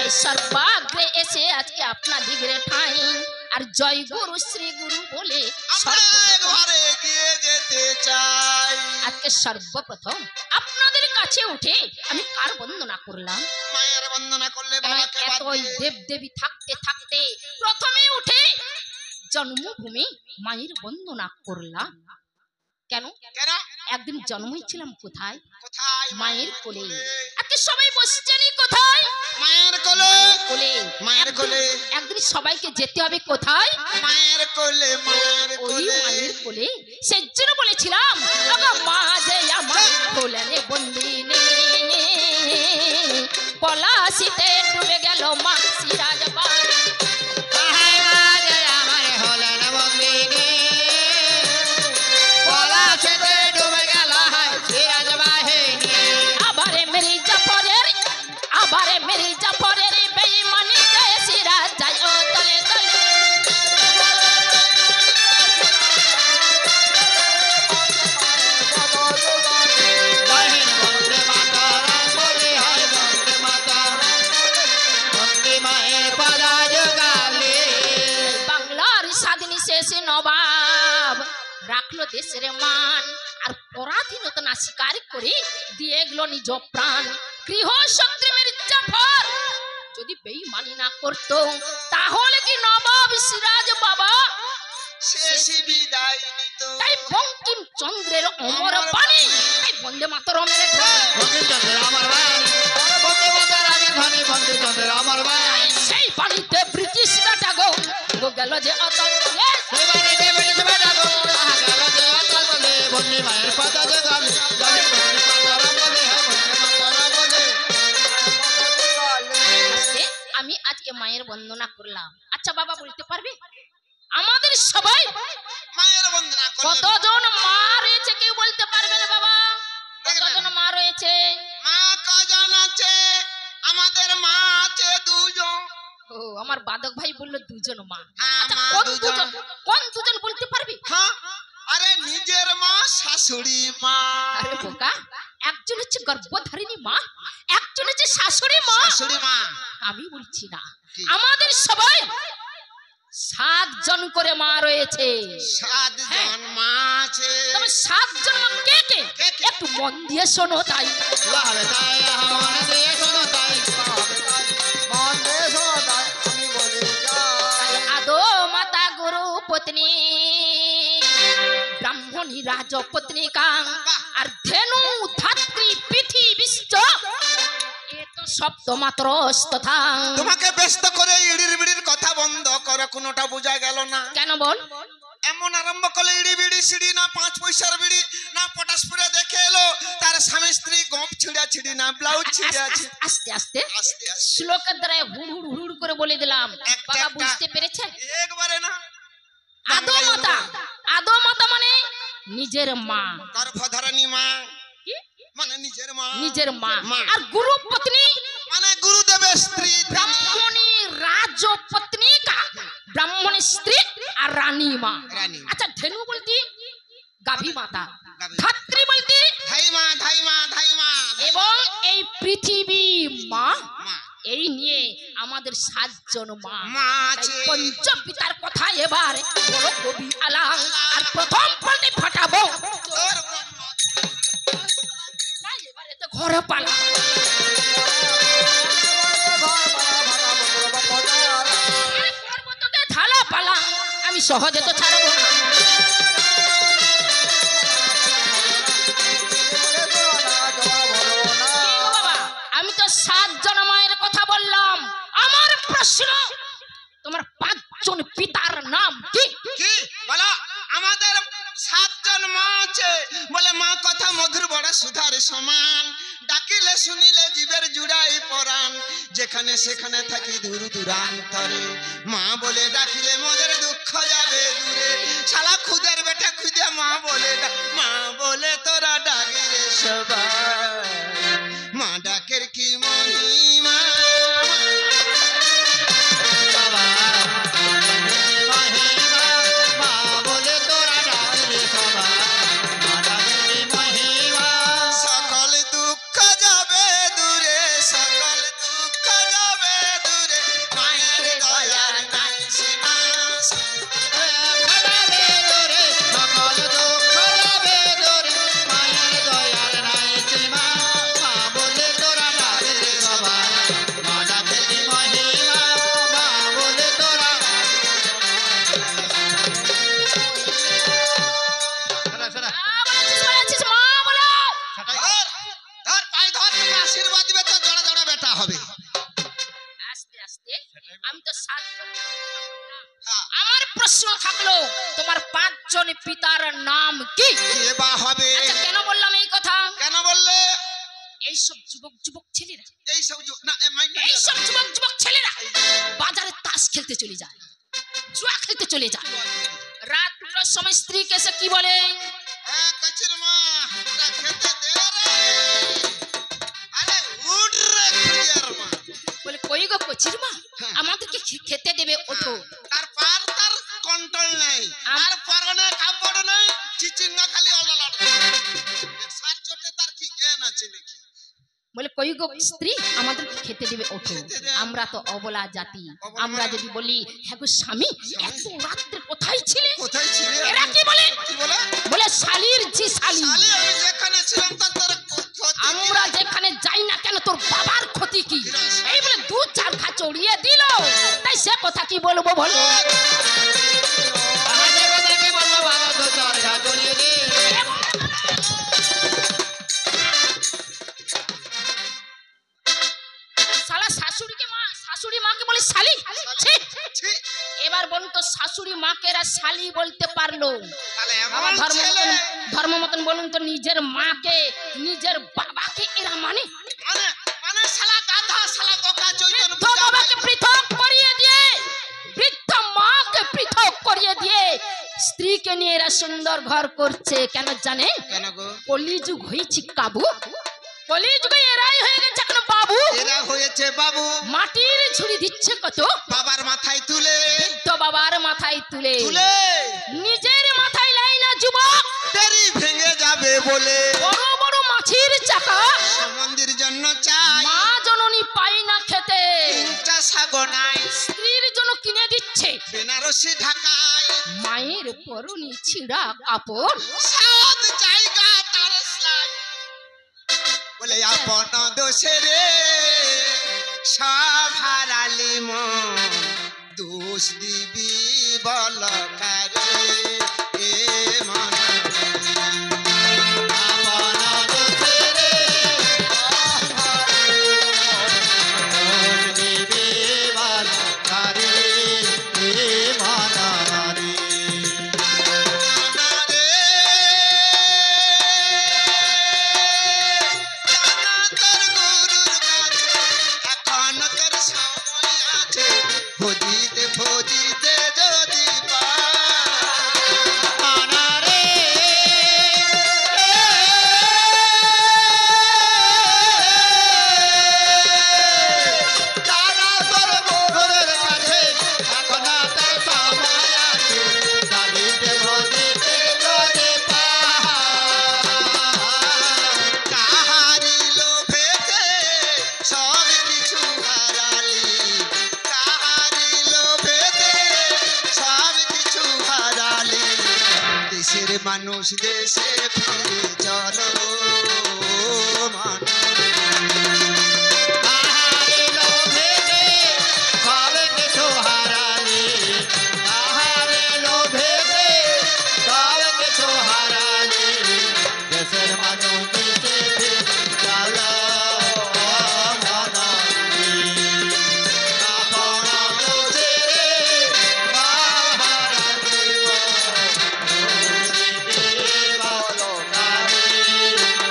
সর্বাগ্রে এসে আজকে আপনাদিগরে ঠাই আর জয় গুরু শ্রী গুরু বলে ঘরে গিয়ে যেতে চাই। আজকে সর্বপ্রথম আপনাদের কাছে উঠে আমি কার বন্দনা করলাম? মায়ের বন্দনা করলে বাবাকে বাদ ওই দিয়ে দেব দেবী থাকতে থাকতে প্রথমে উঠে জন্মভূমি মায়ের বন্দনা করলাম। কেন? কেন? একদিন জন্ম হয়েছিলাম কোথায়? কোথায়? মায়ের কোলে। আজকে সবাই বসছেনই কোথায়? মায়ের কোলে। কোলে। মায়ের কোলে। একদিন সবাইকে যেতে হবে কোথায়? মায়ের কোলে। মায়ের কোলে। মায়ের কোলে। সেজন্য বলেছিলাম আগা মা যে আমার কোলে বন্দিনী পলাশিতে ডুবে গেল মা সিরাজবাই। রাখলো দেশের মান আর পরাধীনতা না স্বীকার করে দিয়ে গেল নিজ প্রাণ। গৃহ শত্রু মির্জাফর যদি বেঈমানি না করতো তাহলে কি নবাব সিরাজ বাবা শেষই বিদায় নিত। তাই বঙ্কিম চন্দ্রের অমর বাণী, তাই বন্দে মাতরমের বঙ্কিম চন্দ্রের অমর বাণী, বন্দে মাতরমের ধ্বনি, বঙ্কিম চন্দ্রের অমর বাণী। সেই বাণীতে ব্রিটিশ বেটা গো গেল যে অতল বলে, সেই বাণীতে ব্রিটিশ বেটা গো গেল যে অতল বলে, বন্দে মায়ের পতা যে গালে গালে বন্দে মাতরম বলে, বন্দে মাতরম বলে। আমি আজকে মায়ের বন্দনা করলাম। আচ্ছা বাবা বলতে পারবে আমাদের সবাই মায়ের বন্দনা করলেন কতজন মা রয়েছে? কেউ বলতে পারবে না বাবা কতজন মা রয়েছে? মা কজন আছে? আমাদের মা আছে দুজন। ও আমার বাদক ভাই বলল দুজন মা। হ্যাঁ, আচ্ছা, মা কোন দুজন। দুজন? কোন দুজন বলতে পারবি? হ্যাঁ, আরে নিজের মা, শাশুড়ি মা। আরে বোকা, একজন হচ্ছে গর্ভধারিণী মা, একজন হচ্ছে শাশুড়ি মা। শাশুড়ি মা আমি বলছি না, আমাদের সবাই 7 জন করে মা রয়েছে। 7 জন মা আছে। তবে 7 জন মা কে কে? কে কে? একটু মন দিয়ে শোনো তাই। লারে তাই মন দিয়ে শোনো তাই, মন দিয়ে শোনো তাই আমি বলি যাই। আদো মাতা গুরু পত্নী, ব্রাহ্মণী রাজপত্নী কাং, আর ধেনু ধাত্রী পৃথি বিশ্ব এ তো সপ্তমাত্র তথা। তোমাকে ব্যস্ত করে ইড়ির বিড়ির কথা বন্ধ করো, কোনোটা বোঝা গেল না। কেন বল? এমন আরম্ভ করলে ইড়ি বিড়ি সিঁড়ি না 5 পয়সার বিড়ি না পটাশপুরে দেখে এলো তার স্বামী স্ত্রী গপ ছিঁড়া ছিঁড়ি না ব্লাউজ ছিঁড়ে আছে। আস্তে আস্তে আস্তে আস্তে শ্লোকের দ্বারা হুড় হুড় হুড় করে বলে দিলাম। বাবা বুঝতে পেরেছেন? একবারে না। আদো মাতা, আদো মাতা মানে নিজের মা, গর্ভধারিণী মা মানে নিজের মা, নিজের মা। আর গুরু পত্নী মানে গুরুদেবের স্ত্রী। ব্রাহ্মণী রাজপত্নী কা, ব্রাহ্মণের স্ত্রী আর রানী মা। আচ্ছা, ধেনু বলতি গাভী মাতা, ধাত্রী বলতি ধাইমা ধাইমা ধাইমা, এবং এই পৃথিবী মা। এই নিয়ে আমাদের 7 জন মা আছে। পঞ্চপিতার কথা এবার বড় কবি আলাং, আর প্রথম পল্টে ফাটাবো না, এবারে তো ঘরে পালা। ঢালা পালা আমি সহজে তো ছাড়বো না। আমি তো 7 জন মায়ের কথা বললাম। আমার প্রশ্ন, তোমার 5 জন পিতার নাম কি? কি বলো? আমাদের 7 জন মা আছে। বলে মা কথা মধুর বড় সুধার সমান, ডাকিলে শুনিলে জীবের জুড়াই পরাণ, যেখানে সেখানে থাকি দূর দূরান্তরে, মা বলে ডাকিলে মোদের দুঃখ যাবে দূরে। শালা খুদের বেটা খুদে মা বলে মা বলে তোরা ডাকি রে সবাই, মা ডাকের কি মহিমা। সকল দুঃখ যাবে দূরে, সকল দুঃখ যাবে মারা ফেলি মহিমা মা বলে তোরা বলেছিস মা বলো। ধর পায়ে ধর তোকে আশীর্বাদ দিবে তো জোড়া জোড়া বেটা হবে আস্তে আস্তে আমি তো আমার প্রশ্ন থাকলো তোমার 5 জন পিতার নাম কি? কে বা হবে? আচ্ছা কেন বললাম এই কথা? কেন বললে? এইসব যুবক ছেলেরা এইসব না এইসব যুবক ছেলেরা বাজারে তাস খেলতে চলে যায়, জুয়া খেলতে চলে যায়। রাত 2টার সময় স্ত্রীকে এসে কি বলে? হ্যাঁ কচির মা ওটা খেতে দে রে। আরে উঠ রে খুদিয়ার মা। বলে কই গো কচির মা, আমাদেরকে খেতে দেবে, ওঠো। তার কন্ট্রোল নাই, আর পরনে কাপড় নাই, চিচিঙ্গা খালি অললাট। সার চটে তার কি জ্ঞান আছে নাকি? বলে কই গো স্ত্রী, আমাদেরকে খেতে দেবে, ওঠো। আমরা তো অবলা জাতি, আমরা যদি বলি হ্যাঁ গো স্বামী এত রাত্রে কোথায় ছিলে? কোথায় ছিলে? এরা কি বলে? কি বলে? বলে শালির জি শালি। শালি আমি যেখানে ছিলাম তার তোর ক্ষতি। আমরা যেখানে যাই না কেন তোর বাবার ক্ষতি কি? এই বলে 2-4 ঘা চড়িয়ে দিল। তাই সে কথা কি বলবো বলো? আমাদের কথা কি বলবো ভালো, 2-4 ঘা চড়িয়ে দে। শালা শাশুড়ি মাকে বলে শালি। ছি, এবার বলুন তো শাশুড়ি মাকে এরা শালি বলতে পারলো? তাহলে আবার এমন ছেলে ধর্ম মতন বলুন তো নিজের মাকে নিজের বাবাকে এরা মানে? মানে শালা গাধা, শালা বোকা, চৈতন্য বৃদ্ধ বাবাকে পৃথক করিয়ে দিয়ে, বৃদ্ধ মাকে পৃথক করিয়ে দিয়ে স্ত্রীকে নিয়ে এরা সুন্দর ঘর করছে। কেন জানেন? কেন গো? কলিযুগ হয়েছে কাবু, কলিযুগে এরাই হয়ে গেছে এখন বাবু। এরা হয়েছে বাবু। মাটির ঝুড়ি দিচ্ছে কত বাবার মাথায় তুলে, বৃদ্ধ বাবার মাথায় তুলে, তুলে নিজের মাথায় লাই না যুবক, দেরি ভেঙে যাবে বলে বড় বড় মাছির চাকা সম্বন্ধের জন্য চাই। মা জননী পাই না খেতে, তিনটা সাগর নাই, স্ত্রীর জন্য কিনে দিচ্ছে বেনারসি ঢাকায়, মায়ের পরনে ছিঁড়া কাপড়, সাত জায়গা তার সেলাই। বলে আপন দোষে রে সব হারালি মন, দোষ দিবি বল কারে এ মন। আপন দোষে রে সব হারালি মন, দোষ দিবি বল কারে এ মন রে। ভজিতে ভজিতে যদি পানারে দাদা তোর গোরের কাছে এখন তার সময় আছে, ভজিতে ভজিতে যদি কাহারি লোভেতে সব কিছু হারালি, কাহারি লোভেতে সব কিছু হারালি। দেশের মানুষ দেশে ফিরে চলো মানুষ, কাহারি লোভেতে সব কিছু হারালি, কাহারি লোভেতে সব কিছু হারালি। দেশের মানুষ দেশে ফিরে চলো মনরে, আপন দোষে রে সব হারালি বলো কারে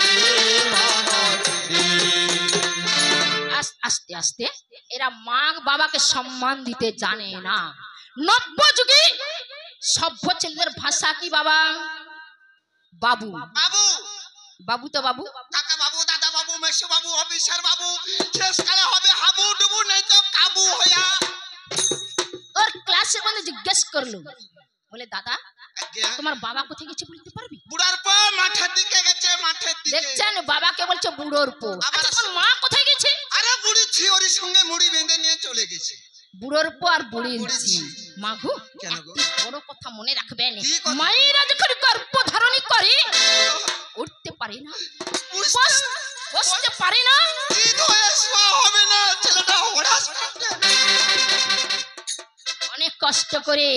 এ মনরে। আস্তে আস্তে এরা মা বাবাকে সম্মান দিতে জানে না। নব্য যুগে সভ্য ছেলেদের ভাষা কি বাবা? বাবু। বাবু, বাবু তো বাবু, কাকা বাবু, দাদা বাবু, মেসো বাবু, অফিসার বাবু, শেষকালে হবে হাবু ডুবু নাই তো কাবু হইয়া। ওর ক্লাসের মধ্যে জিজ্ঞেস করলো, বলে দাদা আজ্ঞা, তোমার বাবা কোথায় গেছে বলতে পারবি? বুড়ার পা মাঠের দিকে গেছে, মাঠের দিকে। দেখছেন বাবাকে বলছে বুড়োর পো। আবার আচ্ছা, তোমার মা কোথায় গেছে? আরে বুড়ি ঝিওরির সঙ্গে মুড়ি বেঁধে নিয়ে চলে গেছে। বুড়োর পো আর বুড়ির বুড়ির ঝি। ঝি। মাগো কেন গো? একটি বড় কথা মনে রাখবেন, কি কথা? মায়েরা যখন গর্ভধারণী করে উঠতে পারে না, বসতে পারে না, ঠিক হয়ে শোয়া হবে না, ছেলে কষ্ট করে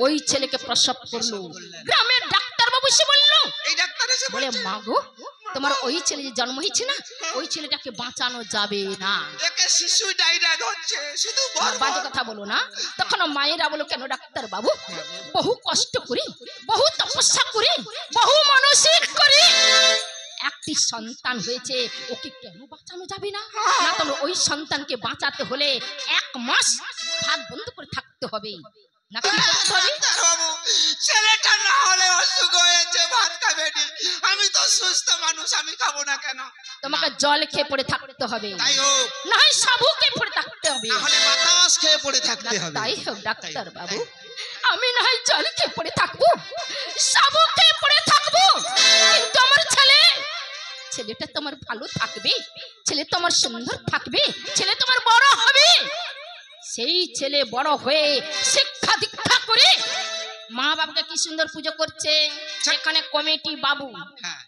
ওই ছেলেকে প্রসব করলো। গ্রামের ডাক্তার বাবু সে বললো, এই ডাক্তার এসে বলে বলছে, মা গো, তোমার ওই ছেলে যে জন্ম হয়েছে না, ওই ছেলেটাকে বাঁচানো যাবে না। একে শিশু ডায়রিয়া হচ্ছে, শুধু বল বাজে কথা বলো না। তখন মায়েরা বলো, কেন ডাক্তার বাবু, বহু কষ্ট করি, বহু তপস্যা করি, বহু মানসিক করি একটি সন্তান হয়েছে, ওকে কেন বাঁচানো যাবে না? না, তোমরা ওই সন্তানকে বাঁচাতে হলে 1 মাস ভাত বন্ধ করে থাকতে হবে। না কি করতে হবে? ডাক্তার বাবু, ছেলেটা না হলে অসুখ হয়েছে, ভাত খাবে নি। আমি তো সুস্থ মানুষ, আমি খাবো না কেন? তোমাকে জল খেয়ে পড়ে থাকতে হবে, তাই হোক, না হয় সাবু খেয়ে পড়ে থাকতে হবে। না হলে বাতাস খেয়ে পড়ে না, থাকতে হবে। তাই হোক ডাক্তার বাবু, আমি না হয় জল খেয়ে পড়ে থাকবো, সাবু খেয়ে পড়ে থাকবো, কিন্তু আমার ছেলেটা তোমার ভালো থাকবে, ছেলে তোমার সুন্দর থাকবে, ছেলে তোমার বড় হবে। সেই ছেলে বড় হয়ে শিক্ষা দীক্ষা করে মা বাবাকে কি সুন্দর পুজো করছে। এখানে কমিটি বাবু, হ্যাঁ,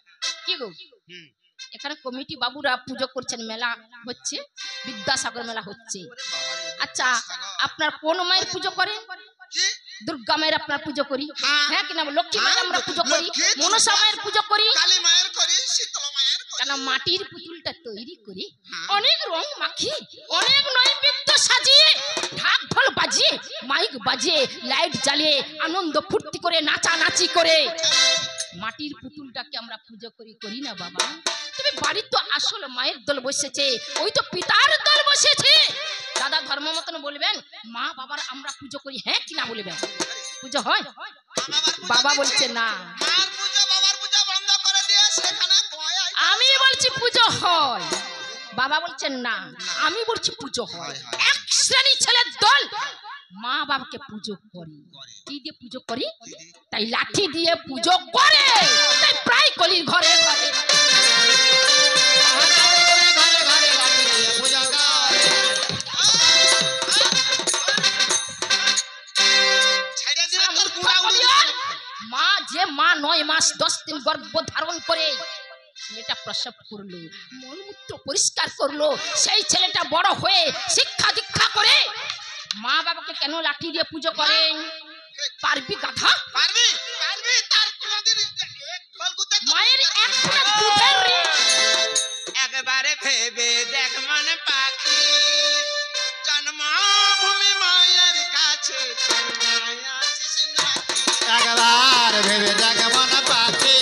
কি গো, হুম, এখানে কমিটি বাবুরা পুজো করছেন, মেলা হচ্ছে, বিদ্যাসাগর মেলা হচ্ছে। আচ্ছা, আপনার কোন মায়ের পুজো করেন? কি? দুর্গা মায়ের আপনার পুজো করি, হ্যাঁ। হ্যাঁ কিনা? লক্ষ্মী মায়ের আমরা পুজো করি, লক্ষ্মী, মনসা মায়ের পুজো করি। কালী মায়ের করি, শীতলা মায়ের করি। কেন মাটির পুতুলটা তৈরি করি, হ্যাঁ। অনেক রং মাখি, অনেক নৈবেদ্য সাজিয়ে, ঢাক ঢোল বাজিয়ে, মাইক বাজিয়ে, লাইট জ্বালিয়ে, আনন্দ ফুর্তি করে, নাচানাচি করে মাটির পুতুলটাকে আমরা পুজো করি, করি না বাবা? তুমি বাড়ির তো আসল মায়ের দল বসেছে, ওই তো পিতার দল বসেছে। দাদা ধর্ম মতন বলবেন, মা বাবার আমরা পুজো করি, হ্যাঁ কিনা বলবেন? পুজো হয়? বাবা বলছে না। মার পূজা বাবার পূজা বন্ধ করে দিয়ে সেখানে গয়া। আমি বলছি পুজো হয়, বাবা বলছেন না। আমি বলছি পুজো হয়। এক শ্রেণী ছেলের দল মা বাবাকে পুজো করে, কি দিয়ে পুজো করি? তাই লাঠি দিয়ে পুজো করে, তাই প্রায় কলির ঘরে ঘরে ছেড়ে দিলে তোর পুরা উড়ে যাবে। মা যে মা 9 মাস 10 দিন গর্ভ ধারণ করে ছেলেটা প্রসব করলো, মলমূত্র পরিষ্কার করলো, সেই ছেলেটা বড় হয়ে শিক্ষা দীক্ষা করে মা বাবাকে কেন লাঠি দিয়ে পুজো করেন? পারবি গাধা? পারবি পারবি, তার কোনদিন এক ঢোল গুতে মায়ের এক ফোঁটা দুধের ঋণ। একবারে ভেবে দেখ মন পাখি, জন্মভূমি মায়ের কাছে মায়া আছিস নাকি? একবার ভেবে দেখ মন পাখি,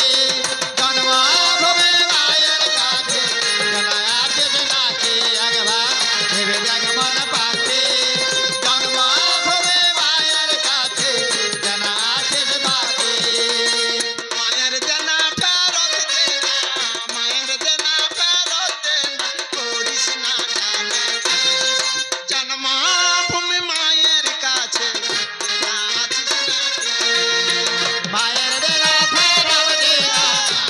জন্মভূমি মায়ের কাছে জানা আছিস নাকি? একবার ভেবে দেখ মন পাখি, জন্মভূমি মায়ের কাছে জানা আছিস নাকি? মায়ের দেনা ফেরত দে না, মায়ের দেনা ফেরত দে না, করিস না চালাকি। জন্মভূমি মায়ের কাছে আছিস নাকি? মায়ের দেনা ফেরত দে না,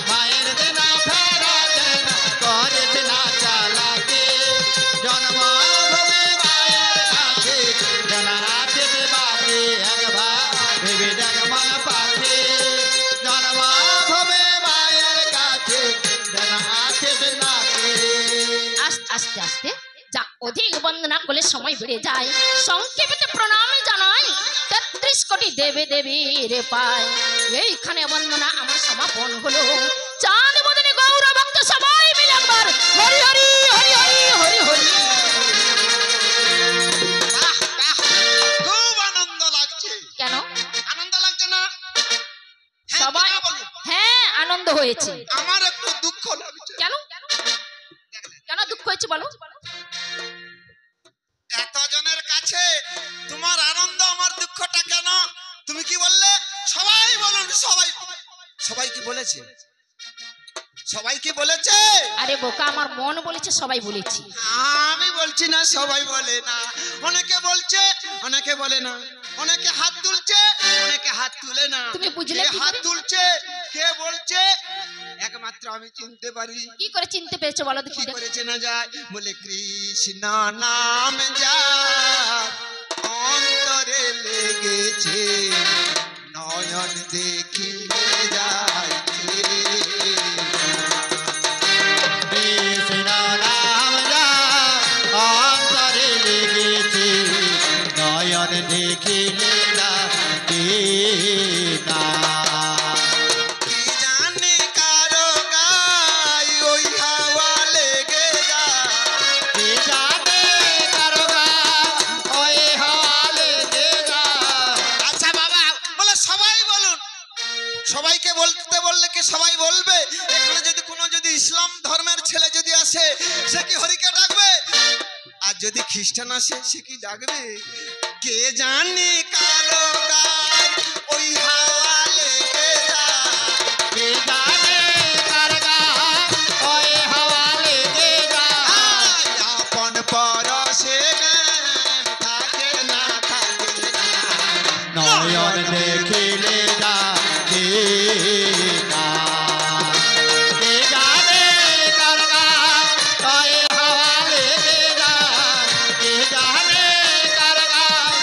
মায়ের দেনা ফেরত দে না, করিস না চালাকি। জন্মভূমি মায়ের কাছে জানা আছিস বাকি। একবার ভেবে দেখ মন পাখি, জন্মভূমি মায়ের কাছে জানা আছিস নাকি? আস্তে আস্তে আস্তে যা, অধিক বন্দনা করলে সময় বেড়ে যায়। সংক্ষেপে প্রণাম জানাই 33 কোটি দেবে দেবী রে পায়। এইখানে বন্দনা আমার সমাপন হলো। চাঁদ বদনে গৌর ভক্ত সবাই মিলে একবার হরি হরি হরি হরি হরি হরি। বাহ, বাহ, খুব আনন্দ লাগছে। কেন আনন্দ লাগছে না? হ্যাঁ, সবাই? কিনা বলো? হ্যাঁ, আনন্দ হয়েছে। আমার একটু দুঃখ লাগছে। কেন কেন দুঃখ হয়েছে বলো? এতজনের কাছে তোমার আনন্দ, আমার দুঃখটা কেন? তুমি কি বললে? সবাই বলুন, সবাই। সবাই কি বলেছে? সবাই কি বলেছে? আরে বোকা, আমার মন বলেছে, সবাই বলেছি। আমি বলছি না সবাই বলে না, অনেকে বলছে অনেকে বলে না, অনেকে হাত তুলছে অনেকে হাত তুলে না। তুমি বুঝলে কে কি হাত করে? তুলছে, কে বলছে, একমাত্র আমি চিনতে পারি। কি করে চিনতে পেরেছো বলো দেখি? কি করেছে না যায়? বলে কৃষ্ণ নাম যার অন্তরে লেগেছে, নয়ন দেখিলে যাইছে। কৃষ্ণ নাম যার অন্তরে লেগেছে, নয়ন দেখিলে বৃষ্টিটা না সে কি ডাকবে কে জানে কারো গায় ওই হাওয়া লেগে যায় কে জানে কার গায় ওই হাওয়া লেগে যায় আপন পরশে গান থাকে না নয়ন দেখিলে যাবে না কে জানে কার গায় ওই হাওয়া লেগে যায় কে জানে কার গায়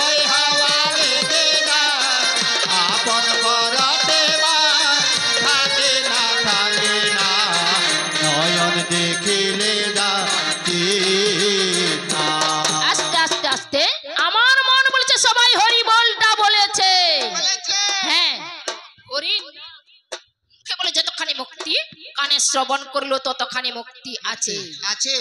ওই হাওয়া লেগে যায় আপন পরতে মা থাকে না নয়ন দেখিলে যাবে না আস্তে আস্তে আস্তে আমার মন বলেছে সবাই হরি বলটা বলেছে বলেছে হ্যাঁ হরি মুখে বলে যতখানি মুক্তি কানে শ্রবণ করলো ততখানি মুক্তি আছে আছে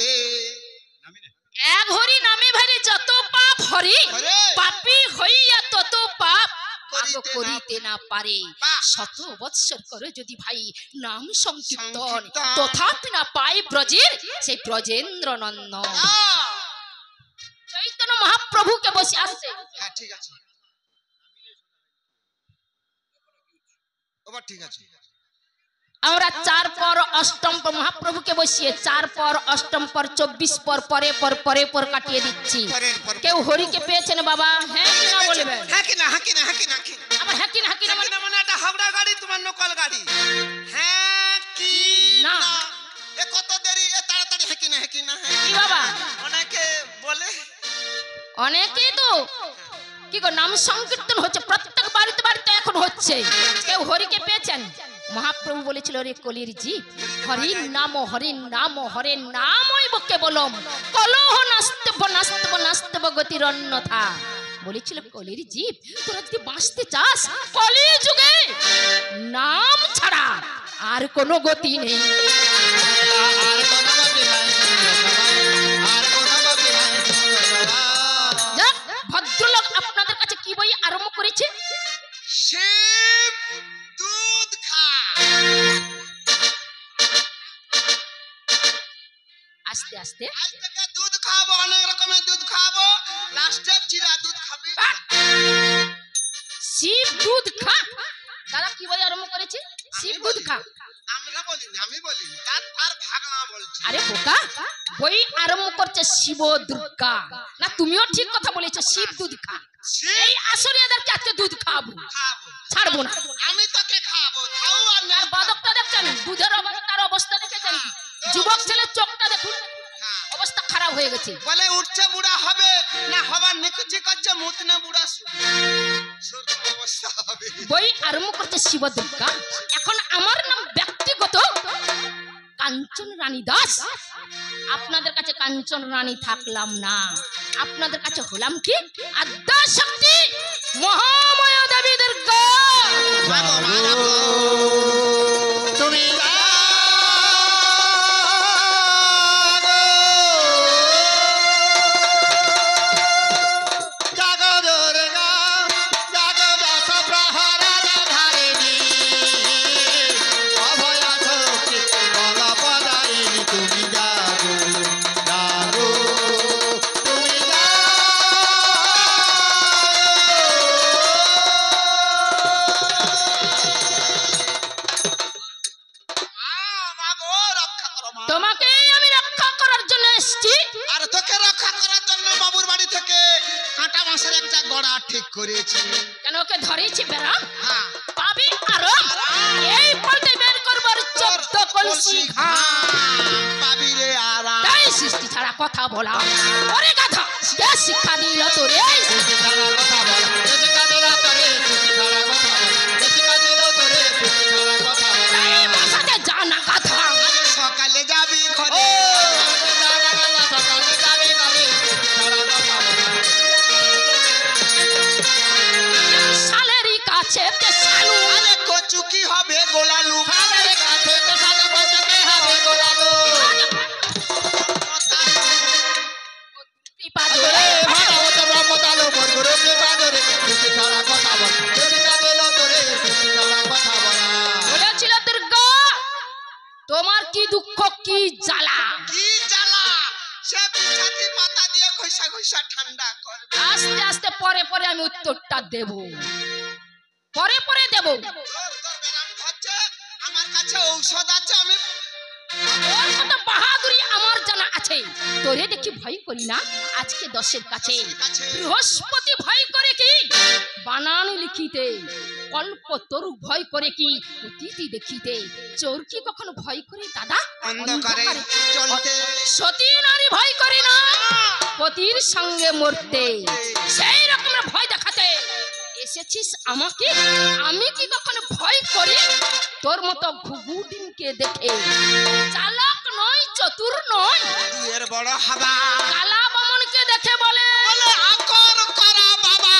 এক হরি নামে ভারি যত পাপ হরি হরে। পাপী হইয়া তত পাপ করিতে না- করিতে না পারে বাহ। শত বৎসর করে যদি ভাই নাম সংকীর্তন সংকীর্তন। তথাপি না পাই ব্রজের সেই ব্রজেন্দ্র নন্দন চৈতন্য মহাপ্রভুকে বসে আসছে হ্যাঁ ঠিক আছে আবার ঠিক আছে আমরা 4 পর অষ্টম পর মহাপ্রভুকে বসিয়ে 4 পর অষ্টম পর 24 পর পরে পর কাটিয়ে দিচ্ছি পরের পর কেউ হরিকে পেয়েছেন বাবা হ্যাঁ কি না বলবেন হ্যাঁ কি না আবার হ্যাঁ কি না হ্যাঁ কি না মানে একটা হাওড়া গাড়ি তোমার নকল গাড়ি হ্যাঁ কি না। না এ কত দেরি এ তাড়াতাড়ি হ্যাঁ কি না কি বাবা অনেকে বলে অনেকেই তো কি গো নাম সংকীর্তন হচ্ছে প্রত্যেক বাড়িতে বাড়িতে এখন হচ্ছে কেউ হরিকে পেয়েছেন মহাপ্রভু বলেছিল রে কলির জীব হরির নামই বকে বলম কলহ নাস্তব গতির অন্যথা বলেছিল কলির জীব তোরা যদি বাঁচতে চাস কলি যুগে নাম ছাড়া আর কোনো গতি নেই আর কোন গতি নাই আর কোন গতি নাই যাক, ভদ্রলোক আপনাদের কাছে কি বই আরম্ভ করেছে শিব দুধ খা আস্তে আস্তে আজ থেকে দুধ খাবো অনেক রকমের দুধ খাবো লাস্টে চিরা দুধ খাবি শিব দুধ খা দাদা কি বই আরম্ভ করেছে শিব দুধ খা আমরা বলিনি আমি বলিনি তার ভাগনা বলছি আরে বোকা বই আরম্ভ করছে শিব দুর্গা না তুমিও ঠিক কথা বলেছো শিব দুধ খা শিব এই আসলে এদেরকে আজকে দুধ খাবো খাবো ছাড়বো না আমি তোকে খাবো তাও আর না আর বাদকটা দেখছেন দুধের তার অবস্থা দেখেছেন যুবক ছেলের চোখটা দেখুন হ্যাঁ। অবস্থা খারাপ হয়ে গেছে বলে উঠছে বুড়া হবে না হবার নিকুচি করছে মুত না বুড়া সুর অবস্থা হবে বই আরম্ভ করছে শিব দুর্গা এখন আমার নাম ব্যক্তিগত কাঞ্চন রানী দাস আপনাদের কাছে কাঞ্চন রানী থাকলাম না আপনাদের কাছে হলাম কি আদ্যা শক্তি মহামায়া দেবী দুর্গা মাগো, মাগো। তুমি জাগো দুর্গা জাগো দশ প্রহরা ধারিণী অভয়া শক্তি বলপদায়িনী তুমি জাগো জাগো তুমি মাগো রক্ষা করো মা তোমাকে আমি রক্ষা করার জন্য এসেছি আর তোকে রক্ষা করার জন্য বাবুর বাড়ি থেকে কাঁটা মাছের একটা গড়া ঠিক করেছি কেন ওকে ধরেছি বেড়া হ্যাঁ পাবি আরো এই পাল্টে বের করবার 14 কলসি পাবি রে আরাম তাই সৃষ্টি ছাড়া কথা বলা ওরে গাধা কে শিক্ষা দিল তোরে সৃষ্টি ছাড়া কথা বল শিক্ষা দিল তোরে সৃষ্টি ছাড়া কথা বল শিক্ষা দিল তোরে সৃষ্টি ছাড়া কথা বল এই ভাষাতে জানা গাধা সকালে যাবি ও ঘরে জানা গানা সকালে যাবে গালে সৃষ্টি ছাড়া কথা বল শালেরই কাছে তে শালু আরে কচু কি হবে গোলালু সাগরের কাছে তো সাগর বলতে হবে গোলালো কৃপা আরে ধরে ভাগবত ব্রহ্মতালো বরগুরু কৃপা ধরে সৃষ্টি ছাড়া কথা বল শিক্ষা দিল তোরে সৃষ্টি ছাড়া কথা বলা বলেছিল দুর্গা তোমার কি দুঃখ কি জ্বালা কি জ্বালা সে বিছাতি পাতা দিয়ে ঘষা পয়সা ঠান্ডা করবে। আস্তে আস্তে পরে পরে আমি উত্তরটা দেব, পরে পরে দেব। তোর ব্যারাম হচ্ছে, আমার কাছে ঔষধ আছে, আমি তোর মতো বাহাদুরি আমার জানা আছে। তোরে দেখি ভয় করি না আজকে 10-এর কাছে। বৃহস্পতি ভয় করে কি বানান লিখিতে, কল্প তরু ভয় করে কি অতিথি দেখিতে, চোর কি কখনো ভয় করে দাদা অন্ধকারে চলতে, সতী নারী ভয় করে না পতির সঙ্গে মরতে, সেই রকমের ভয় দেখাতে এসেছিস আমাকে। আমি কি কখনো ভয় করি তোর মতো ঘুঘুটিনকে দেখে? চালাক নয়, চতুর নয়, এর বড় হাবা কালা বামনকে দেখে বলে আকর করা বাবা,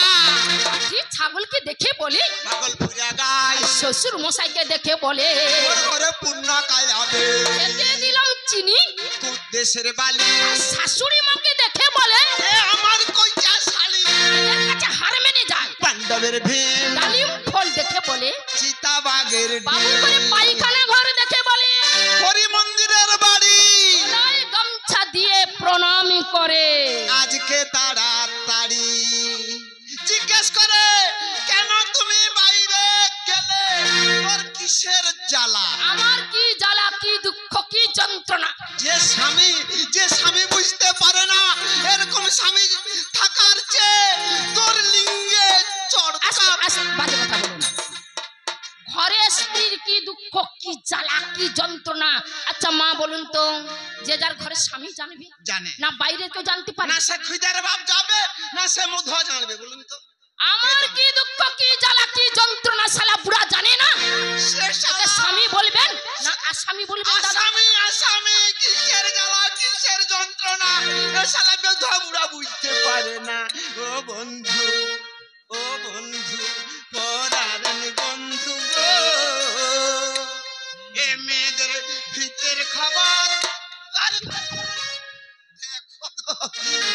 ঠিক ছাগলকে দেখে বলে পাগল পুরা গায়, শ্বশুর মশাইকে দেখে বলে ওর ঘরে পূর্ণ কায়াবে, খেতে দিলাম চিনি, দেশের বালি, শাশুড়ি মাকে দেখে বলে এ আমার কইটা শালি, এদের কাছে হার মেনে যায়। পাণ্ডবের ভীম, ডালিম ফল দেখে বলে, চিতাবাগের বাবু করে পায়খানা ঘর দেখে বলে, হরি মন্দিরের বাড়ি, গলায় গামছা দিয়ে প্রণাম করে। আজকে তাড়াতাড়ি জিজ্ঞেস করে কেন তুমি বাইরে গেলে, তোর কিসের জ্বালা? আমার কি জ্বালা, কি দুঃখ, কি যন্ত্রণা। যে স্বামী বুঝতে পারে না এরকম স্বামী থাকার চেয়ে তোর লিঙ্গে চড়কা। বাজে কথা বলো না। ঘরে স্ত্রীর কি দুঃখ, কি জ্বালা, কি যন্ত্রণা। আচ্ছা মা বলুন তো, যে যার ঘরে স্বামী জানবে জানে না বাইরে কেউ জানতে পারে না? সে খুদার বাপ যাবে না সে মধুয়া জানবে? বলুন তো, আমার কি দুঃখ, কি জ্বালা, কি যন্ত্রণা শালা বুড়া জানে না? সে তাকে স্বামী বলবেন না আসামি বলবেন? দাদা আসামি কিসের জ্বালা, কিসের যন্ত্রণা এ শালা বেধুয়া বুড়া বুঝতে পারে না। ও বন্ধু, ও বন্ধু, পরাণ বন্ধু গো, এ মেয়েদের ভিতরের খবর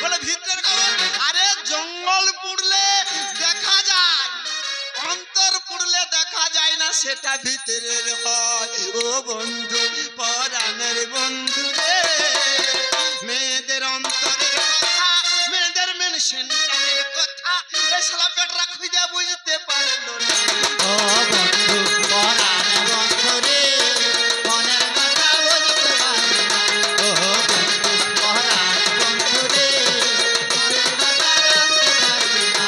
বলে ভিতরের খবর। আরে জঙ্গল পুড়লে দেখা যায়, অন্তর পুড়লে দেখা যায় না, সেটা ভিতরের হয়। ও বন্ধু, পরাণের বন্ধু রে, মেয়েদের অন্তরের কথা, মেয়েদের মেন সেন্টারের কথা এ শালা পেটরা খুঁজে বুঝতে পারলো না। ও বন্ধু পরাণ বন্ধু রে, মনের কথা বুঝতে পারি না। ও বন্ধু পরাণ বন্ধু রে, মনের কথা বুঝতে পারি না।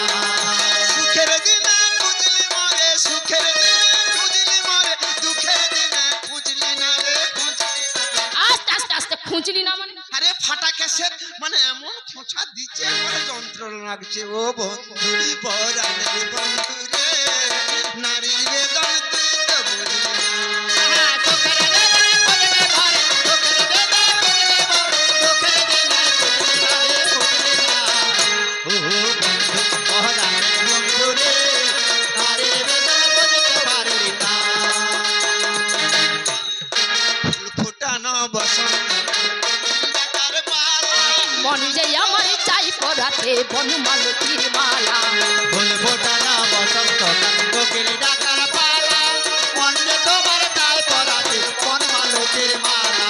সুখের দিনে খুঁজলি মরে, সুখের দিনে খুঁজলি মরে, দুঃখের দিনে খুঁজলি না রে, খুঁজলি না। আস্তে আস্তে আস্তে খুঁজলি না মানে? আরে ফাটা ক্যাসেট মানে এমন খোঁচা দিচ্ছে, আমার যন্ত্রণা লাগছে। ও বন্ধু পরাণের বন্ধু রে, নারীর বেদন তুই তো বুঝলি না। চোখের দেনা খুঁজলে ভরে, চোখের দেনা খুঁজলে ভরে, চোখের দেনা খুঁজলে ভরে, খুঁজলে না। ও বন্ধু পরাণ বন্ধু রে, নারীর বেদনা বুঝতে পারলি না। ফুল ফোটানো বসন্ত ডাকার পালা, মন যে আমার চাই পরাতে বনমালতির মালা। ফুল ফোটানো বসন্ত কোকিল ডাকার পালা, মন যে তোমার তাই পরাতে বনমালতির মালা।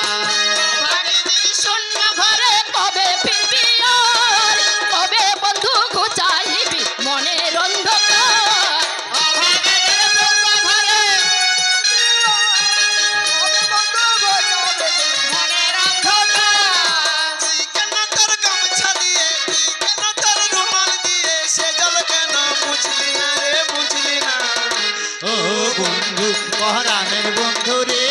শূন্য ঘরে কবে ফিরবি আর, কবে বন্ধু ঘুচাইবি মনের অন্ধকার। অভাগের শূন্য ঘরে, মনের অন্ধকার। তুই কেন তোর গামছা দিয়ে, তুই কেন তোর রুমাল দিয়ে, সে জল কেন বুঝলি না রে, বুঝলি না। ও বন্ধু পরাণের বন্ধু রে,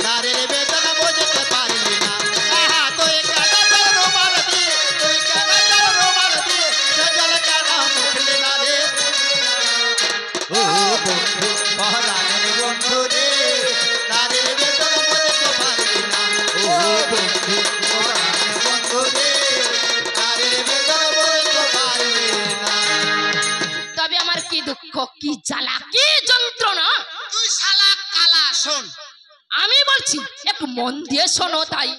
নারীর বেদনা বুঝতে পারলি না। আহা তুই কেন তোর রুমাল দিয়ে, তুই কেন তোর রুমাল দিয়ে, সে জল কেন মুছলি না রে, বুঝলি না। ও বন্ধু পরাণের বন্ধু রে, নারীর বেদনা বুঝতে পারলি না। ও বন্ধু পরাণের বন্ধু রে, নারীর বেদনা বুঝতে পারলি না। তবে আমার কি দুঃখ, কি জ্বালা, কি যন্ত্রণা। তুই শালা কালা, শোন আমি বলছি একটু মন দিয়ে শোনো তাই।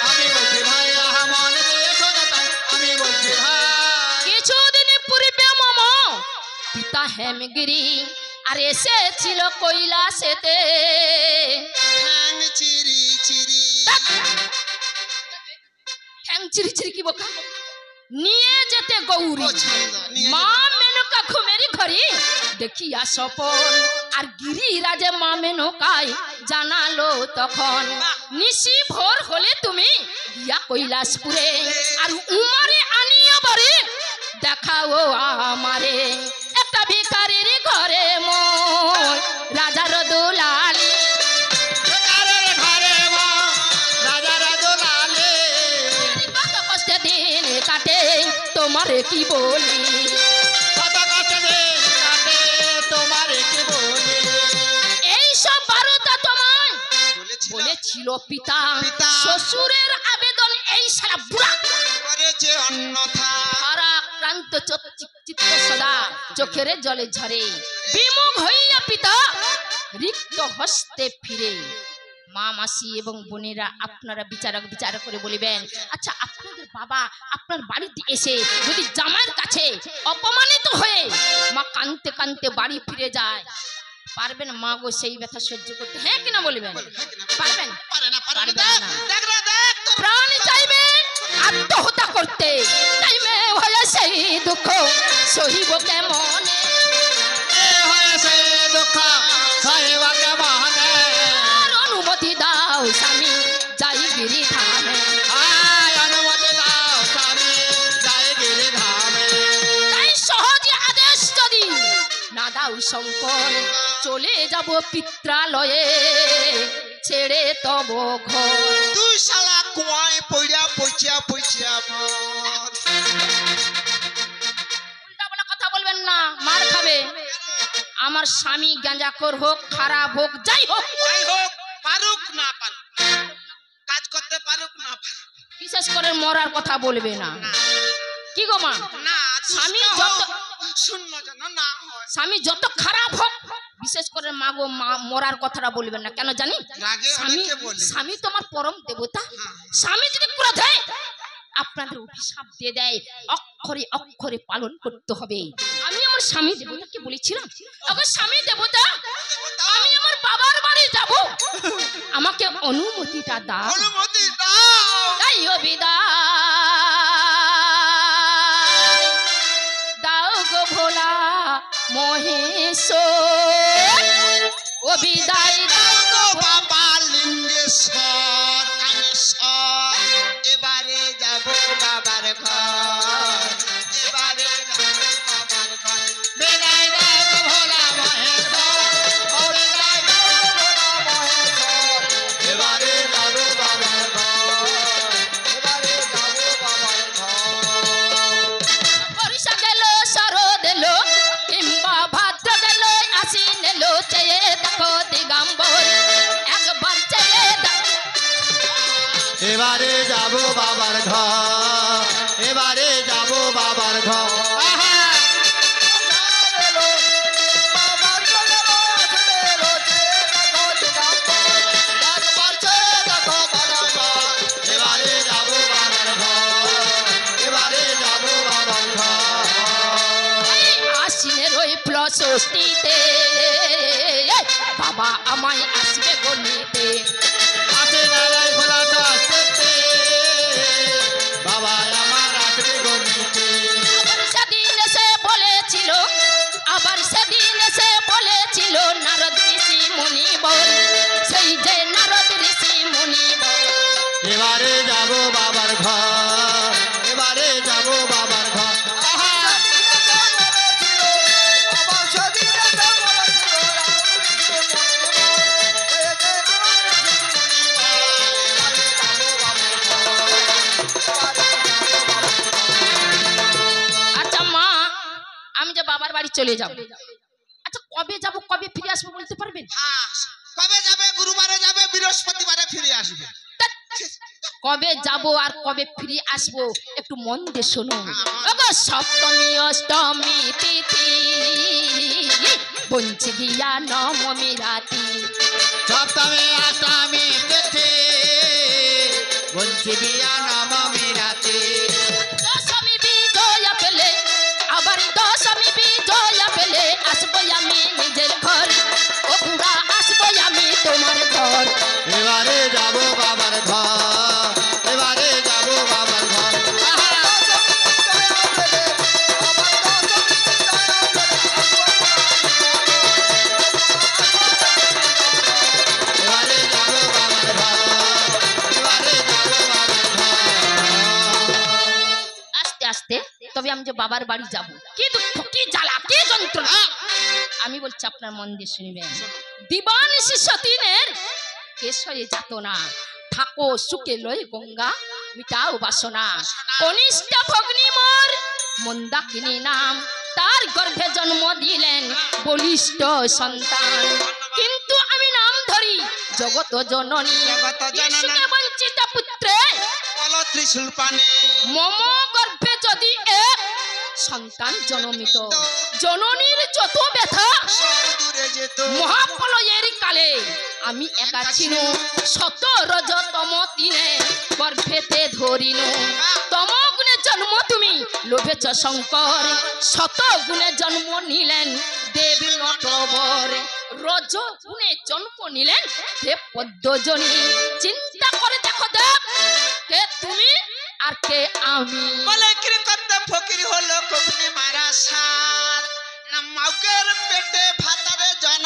আমি বলছি ভাই, আহা মন দিয়ে শোনো তাই, আমি বলছি ভাই। কিছুদিন পূর্বে মম পিতা হেমগিরি আর এসেছিল কৈলাসেতে। ঠ্যাং চিরি চিরি, চিরিচিরি কি বোকা নিয়ে যেতে গৌরী পছন্দ, নিয়ে মা মেনকা ঘুমেরি ঘরে দেখিয়া স্বপন আর গিরিরাজে মা মেনকায় জানালো তখন নিশি ভোর হলে তুমি গিয়া কৈলাসপুরে আর উমারে আনিয়া বারে দেখাও আমারে একটা ভিখারির ঘরে মোর রাজার দোলালি রাজার ঘরে মা রাজা রাজলালে কত কষ্টে দিন কাটে তোমারে কি বলি কত কষ্ট দিন কাটে তোমারে কি বলি এই সব বারোটা তোমায় বলেছিল বলেছিল পিতা পিতা। শ্বশুরের আবেদন এই সারা বুড়া করেছে অন্যথা সারা ক্রান্ত চিত্ত সদা চোখের জলে ঝরে বিমুখ হইয়া পিতা রিক্ত হস্তে ফিরে মা মাসি এবং বোনেরা আপনারা বিচার করে বলিবেন আচ্ছা আপনাদের বাবা আপনার বাড়িতে এসে যদি জামাইয়ের কাছে অপমানিত হয়ে মা কাঁদতে কাঁদতে বাড়ি ফিরে যায় পারবেন মা গো সেই ব্যথা সহ্য করতে হ্যাঁ কিনা বলবেন পারবেন পারে না পারবেন না। দেখ রে দেখ তোর প্রাণ চাইবে আত্মহত্যা করতে চাইবে হয়ে সেই দুঃখ সহিব কেমনে এ হয়েছে দুঃখ সাহেবাকে মহানে আর অনুমতি দাও স্বামী যাই গিরি ধামে আয় অনুমতি দাও স্বামী যাই গিরি ধামে তাই সহজে আদেশ যদি না দাও শঙ্কর চলে যাব পিত্রালয়ে ছেড়ে তব ঘর তুই শালা কুয়ায় পইড়া পইচিয়া পইচিয়া মর উল্টা বলা কথা বলবেন না মার খাবে আমার স্বামী গাঁজাখোর হোক খারাপ হোক যাই হোক যাই হোক পারুক না পারুক কাজ করতে পারুক না পারুক বিশেষ করে মরার কথা বলবে না কি গো মা না স্বামী দুষ্ট যত হোক, শূন্য যেন না হয় স্বামী যত খারাপ হোক বিশেষ করে মা গো মরার কথাটা বলবেন না কেন জানি রাগে স্বামী অনেকে বলে স্বামী তোমার পরম দেবতা হ্যাঁ। স্বামী যদি ক্রোধে আপনাদের অভিশাপ দিয়ে দেয় অক্ষরে অক্ষরে পালন করতে হবে আমি আমার স্বামী দেবতাকে বলেছিলাম আবার স্বামী দেবতা আমি আমার বাবার বাড়ি যাব আমাকে অনুমতিটা দাও অনুমতি দাও তাই বিদায় দাও গো ভোলা মহেশ্বর ও বিদায় দাও গো বাবা লিঙ্গেশ্বর আমি সর এবারে যাব বাবার ঘর এবারে যাব বাবার ঘর বিদায় দাও গো ভোলা মহেশ্বর ও বিদায় দাও গো ভোলা মহেশ্বর এবারে যাবো বাবার ঘর এবারে যাবো বাবার ঘর বর্ষা গেল শরৎ এলো কিংবা ভাদ্র গেল আশ্বিন এলো চেয়ে দেখো দিগম্বর একবার চেয়ে দেখো এবারে যাবো বাবার ঘর এবারে যাবো বাবার ঘর আহা! এবারে যাবো বাবার ঘর এবারে যাবো বাবার ঘর আশ্বিনের ওই ষষ্ঠীতে বাবা আমায় আসবে গণিতে আসে দাদাই খোলা আসতে বাবা আমার আসবে গণিতে আবার সেদিন এসে বলেছিল আবার সেদিন এসে বলেছিল নারদ ঋষি মুনি বল সেই যে নারদ ঋষি মুনি বল এবারে যাবো বাবার ঘর এবারে যাবো বাবার ঘর আহা! আচ্ছা মা আমি যে বাবার বাড়ি চলে যাব আচ্ছা কবে যাব কবে ফিরে আসবো বলতে পারবেন হ্যাঁ, কবে যাবে গুরুবারে যাবে বৃহস্পতিবারে ফিরে আসবে কবে যাব আর কবে ফিরে আসবো একটু মন দিয়ে শোনো ওগো সপ্তমী অষ্টমী তিথি বঞ্চি গিয়া নবমী রাতি সপ্তমী অষ্টমী তিথি বঞ্চি বিয়া নবমী রাতে দশমী বিজয়া পেলে আবার দশমী বিজয়া পেলে আসবো আমি নিজের ঘর ও বুড়া আসবো আমি তোমার ঘর এবারে যাবো বাবার ঘর এবারে যাবো বাবার ঘর তবে আমি যে বাবার বাড়ি যাব, কি দুঃখ, কি জ্বালা, কি যন্ত্রণা। আমি বলছি আপনার মন দিয়ে শুনবেন। দিবানিশি সতীনের কেশরে যাতনা, থাকো সুখে লয় গঙ্গা মিটাও বাসনা। কনিষ্ঠ ভগ্নী মোর মন্দাকিনী নাম, তার গর্ভে জন্ম দিলেন বলিষ্ঠ সন্তান। কিন্তু আমি নাম ধরি জগত জননী, ইসুকে বঞ্চিত পুত্রে বলো ত্রিশূল পানে। মম গর্ভে যদি এক সন্তান জন্মিত, জননীর যত ব্যথা দূরে যেত। মহাপ্রলয়ের কালে আমি একা ছিনু, শত রজতম দিনে গর্ভেতে ধরিনু। তম গুণে জন্ম তুমি লোভেছ শঙ্কর, শত গুণে জন্ম নিলেন দেব নটবর। রজ গুণে জন্ম নিলেন দেব পদ্মজনী। চিন্তা করে দেখো দেব, কে তুমি আর কে আমি। বলে কি করতে ফকির হলো কোপনি মারা সার, না মাউকের পেটে ভাতারে জন্ম,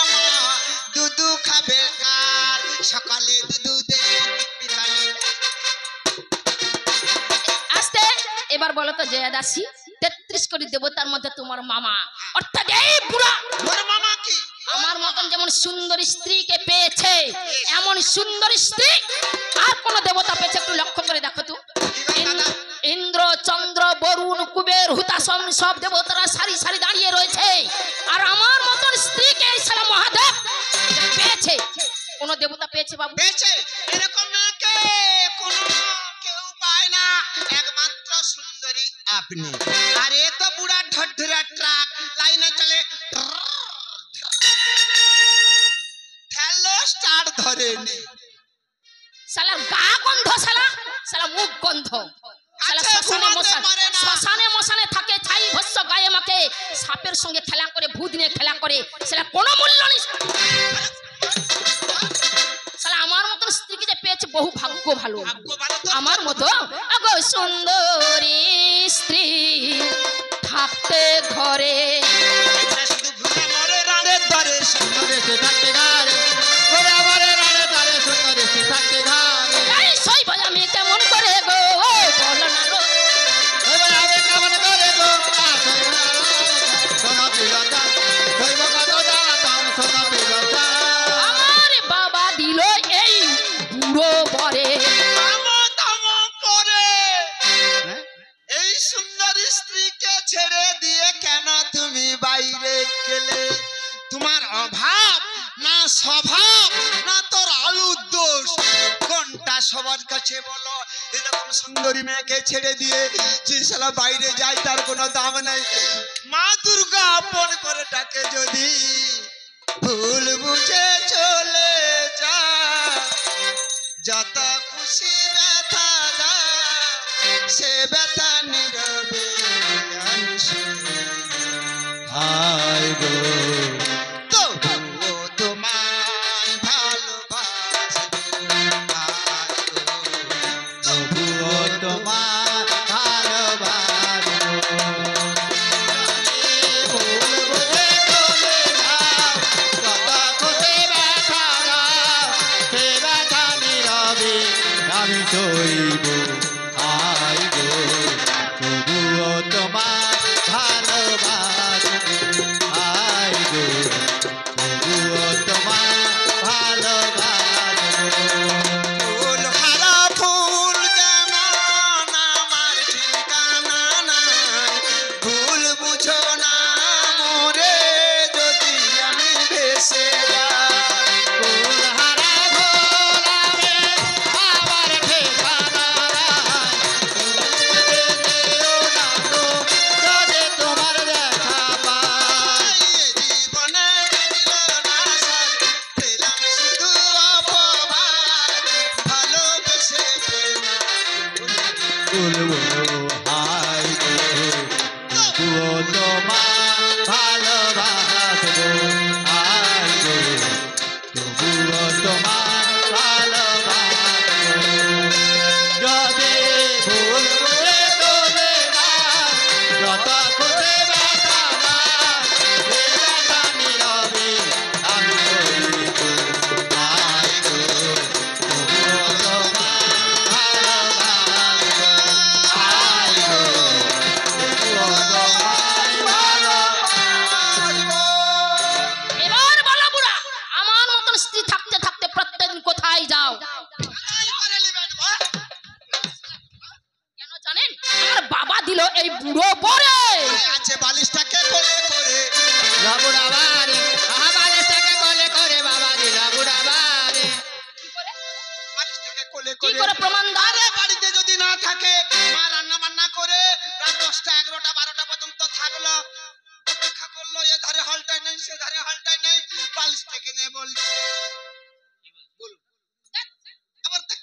দুধু খাবে কার, সকালে দুধু দে বিকালে। আস্তে এবার বলো তো জয়া দাসী, 33 কোটি দেবতার মধ্যে তোমার মামা অর্থাৎ এই বুড়া মোর মামা কি আমার মতন যেমন সুন্দর স্ত্রীকে পেয়েছে, এমন সুন্দর স্ত্রী আর কোন দেবতা পেয়েছে? একটু লক্ষ্য করে দেখো তো। ইন্দ্র, চন্দ্র, বরুণ, কুবের, হুতাসন সব দেবতারা সারি সারি দাঁড়িয়ে রয়েছে, আর আমার মতন স্ত্রীকে এই সারা মহাদেব পেয়েছে। কোন দেবতা পেয়েছে বাবু? পেয়েছে? এরকম মেয়েকে কোনো কেউ পায় না, একমাত্র সুন্দরী আপনি। আর এ তো বুড়া ঢঢরা ট্রাক লাইনে চলে, হ্যালো স্টার্ট ধরেনি। শালার গা গন্ধ, শালা মুখ গন্ধ, শালা শ্মশানে মশানে থাকে, ছাই ভস্য গায়ে মাখে, সাপের সঙ্গে খেলা করে, ভূত নিয়ে খেলা করে, সেটা কোনো মূল্য নেই। শালা আমার মতো স্ত্রীকে যে পেয়েছে বহু ভাগ্য ভালো। আমার মতো আগো সুন্দরী স্ত্রী থাকতে ঘরে, শুধু ভুলে মরে রানের দরে সুন্দরেতে থাকতে ঘরে, ওরে আমারে রানে তারে সুন্দরেতে থাকতে ঘরে। এই সইব আমি কেমন করে গো বলো না গো, এবার আমি কেমন করে গো সোনা পিলতা, হইব কত দাম সোনা পিলতা। আমার বাবা দিল এই বুড়ো বরে। এই সুন্দর স্ত্রীকে ছেড়ে দিয়ে কেন তুমি বাইরে গেলে? তোমার অভাব না স্বভাব না তোর আলুর দোষ, কোনটা সবার কাছে বলো? এরকম সুন্দরী মেয়েকে ছেড়ে দিয়ে যে শালা বাইরে যায় তার কোনো দাম নেই। মা দুর্গা আপন করে ডাকে যদি ভুল বুঝে চলে যা, যত খুশি ব্যথা দা সে ব্যথা নীরবে হায় গো তবুও তোমায় ভালোবাসবো, তবুও তোমার ভালোবাসবো। ভুল বুঝে চলে যাও, যত খুশি ব্যথা দাও, সে ব্যথা নীরবে আমি সইব। হায় গো তবুও তোমার ভালোবাসবো, হায় গো তবুও তোমার ভালোবাসবো। ফুল হারা ফুল যেমন আমার ঠিকানা নাই, ভুল বুঝো না মোরে যদি আমি ভেসে যাই। ফুল হারা ফুল আমি আমার ঠিকানা নাই, তুমি যেও না গো যদি তোমার দেখা পাই। জীবনে মিলল না সাথ, পেলাম শুধু অপবাদ, ভালোবেসে প্রেম বলবো হায় গো তবুও তোমার ভালোবাসবো, হায় গো তবুও তোমার ভালোবাসবো। যদি ভুল বুঝে চলে যাও, যত খুশি ব্যথা দাও, সে ব্যথা নীরবে আমি সইব। হায় গো তবুও তোমার ভালোবাসবো, হায় আর বাবা দিল এই বুড়ো পরে আছে বালিশটাকে কোলে করে লাবুড়া বারে আহা বালিশটাকে কোলে করে বাবা দিল বুড়া বারে বালিশটাকে কোলে কি করে করে প্রমাণ দাও? আরে বাড়িতে যদি না থাকে মা রান্না বান্না করে রাত 10টা 11টা 12টা পর্যন্ত থাকলো অপেক্ষা করলো এ ধারে হলটাই নেই সে ধারে হলটাই নেই বালিশটাকে নিয়ে বলছে বল আবার দেখ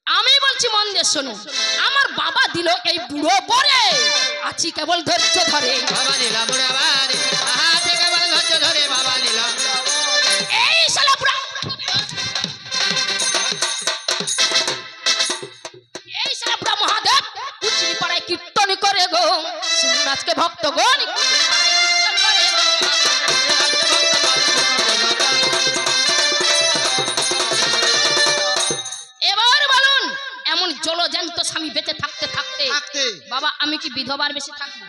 আমি বলছি মন দিয়ে শোনো, আমার বাবা দিল এই বুড়ো পরে আছি কেবল ধৈর্য ধরে বাবা দিল বুড়া বারে আহা থেকে বল ধৈর্য ধরে বাবা দিল এই শালা বুড়া এই শালা বুড়া মহাদেব কুচি পাড়ায় কীর্তন করে গো শুনুন আজকে ভক্তগণ কুচিনি পাড়ায় কীর্তন করে গো। এবার বলুন এমন জলজ্যান্ত স্বামী বেঁচে থাকতে থাকতে থাকতে বাবা আমি কি বিধবার বেশি থাকবো?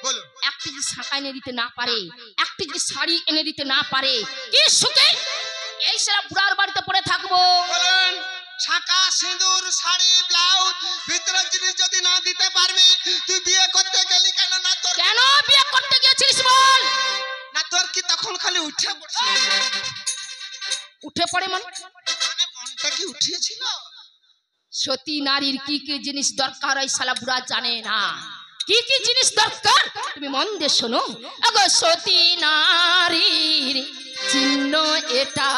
বলুন একটি যদি শাঁখা এনে দিতে না পারে, একটি যদি শাড়ি এনে দিতে না পারে, কি সুখে এই সারা বুড়ার বাড়িতে পড়ে থাকবো? বলুন ছাকা সিঁদুর শাড়ি ব্লাউজ ভিতরের জিনিস যদি না দিতে পারবি তুই বিয়ে করতে গেলি কেন? না তোর কেন বিয়ে করতে গিয়েছিলিস বল? না তোর কি তখন খালি উঠে পড়ছিল? উঠে পড়ে মানে মানে মনটা কি উঠিয়েছিল? সতী নারীর কি কি জিনিস দরকার এই শালা বুড়া জানে না। কি কি জিনিস দরকার তুমি মন দিয়ে শোনো। আগো সতী নারীর চিহ্ন এটা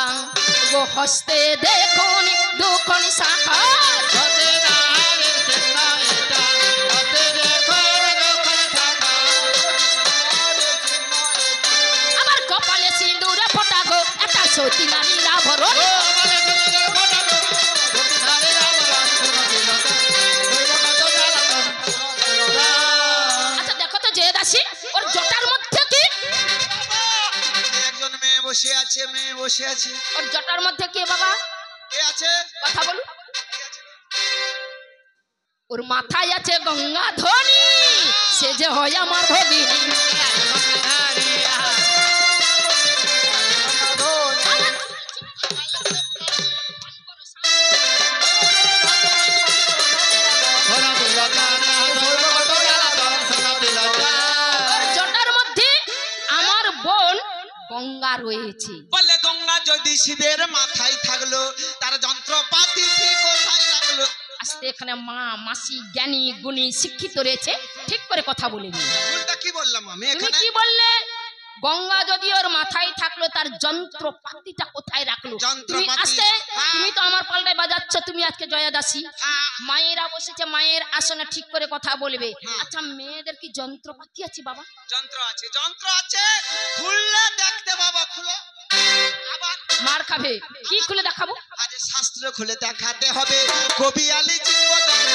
গো হস্তে দেখুন দুখন শাখা হতে নারে চিহ্ন এটা হতে দেখো দুখন শাখা আবার কপালে সিঁদুরে ফোটা গো একটা সতী নারীর আভরণ। ও বলে শুনে ফোটা গো সতী নারে রাবণ শুনো দিল দৈব কত জ্বালাতন আচ্ছা দেখো তো যে দাসী ওর জটার মধ্যে কি? একজন মেয়ে বসে আছে, মেয়ে বসে আছে। ওর জটার মধ্যে কি বাবা? কে আছে? কথা বলুন। কে আছে? ওর মাথায় আছে গঙ্গা ধ্বনি, সে যে হয় আমার ভগিনী। ওর জটার মধ্যে আমার বোন গঙ্গা রয়েছে। বলে গঙ্গা যদি শিবের মাথায় থাকলো তার যন্ত্রপাতি ঠিক কোথায় রাখলো? আস্তে এখানে মা মাসি জ্ঞানী গুণী শিক্ষিত রয়েছে, ঠিক করে কথা বলিনি। ভুলটা কি বললাম আমি তুমি এখানে? কি বললে? গঙ্গা যদি ওর মাথায় থাকলো তার যন্ত্রপাতিটা কোথায় রাখলো? তুমি যন্ত্রপাতি? আস্তে হ্যাঁ। তুমি তো আমার পাল্টায় বাজাচ্ছ। তুমি আজকে জয়া দাসী, হ্যাঁ, মায়েরা বসেছে, মায়ের আসনে ঠিক করে কথা বলবে। হ্যাঁ। আচ্ছা মেয়েদের কি যন্ত্রপাতি আছে বাবা? যন্ত্র আছে, যন্ত্র আছে। খুললে দেখতে বাবা, খুলে আবার মার খাবে। কি খুলে দেখাবো? আজ শাস্ত্র খুলে দেখাতে হবে। কবি আলী চিনবদনে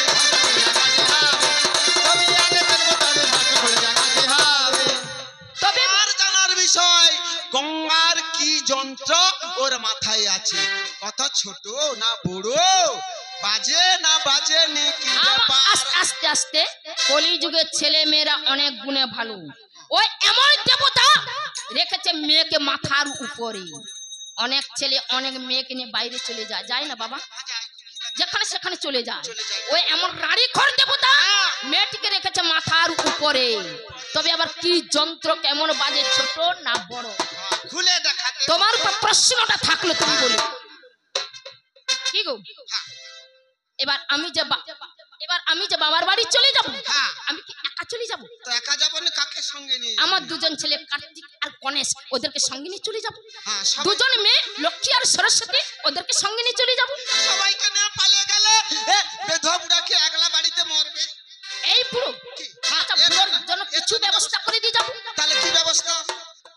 তবে আর জানার বিষয় গঙ্গার কি যন্ত্র ওর মাথায় আছে, কত ছোট না বড়, বাজে না বাজে নি কি ব্যাপার? আস্তে আস্তে আস্তে কলিযুগের ছেলে মেয়েরা অনেক গুণে ভালো। ওই এমন দেবতা রেখেছে মেয়েকে মাথার উপরে। অনেক ছেলে অনেক মেয়েকে নিয়ে বাইরে চলে যায়, যায় না বাবা? যেখানে সেখানে চলে যায়। চলে যায়। ওই এমন রানী ঘর দেবতা মেয়েটিকে রেখেছে মাথার উপরে। তবে আবার কি যন্ত্র কেমন বাজে, ছোট না বড়? খুলে দেখাতে তোমার উপর প্রশ্নটা থাকলো, তুমি বলো কি গো? এবার আমি যে বাবার বাড়ি চলে যাব, হ্যাঁ। আমি কি একা চলে যাব? তো একা যাবো না, কাকে সঙ্গে নিয়ে যাবো? আমার দুজন ছেলে কার্তিক আর গণেশ, ওদেরকে সঙ্গে নিয়ে চলে যাব। হ্যাঁ, সবাই- দুজন মেয়ে লক্ষ্মী আর সরস্বতী, ওদেরকে সঙ্গে নিয়ে চলে যাব। সবাইকে নিয়ে পালিয়ে গেলে বেধবা বুড়াকে একলা বাড়িতে মরবে। এই বুড়ো কি? আচ্ছা, এর বুড়োর জন্য- জন্য এর কিছু জন্য ব্যবস্থা করে দিয়ে যাব। তাহলে কি ব্যবস্থা?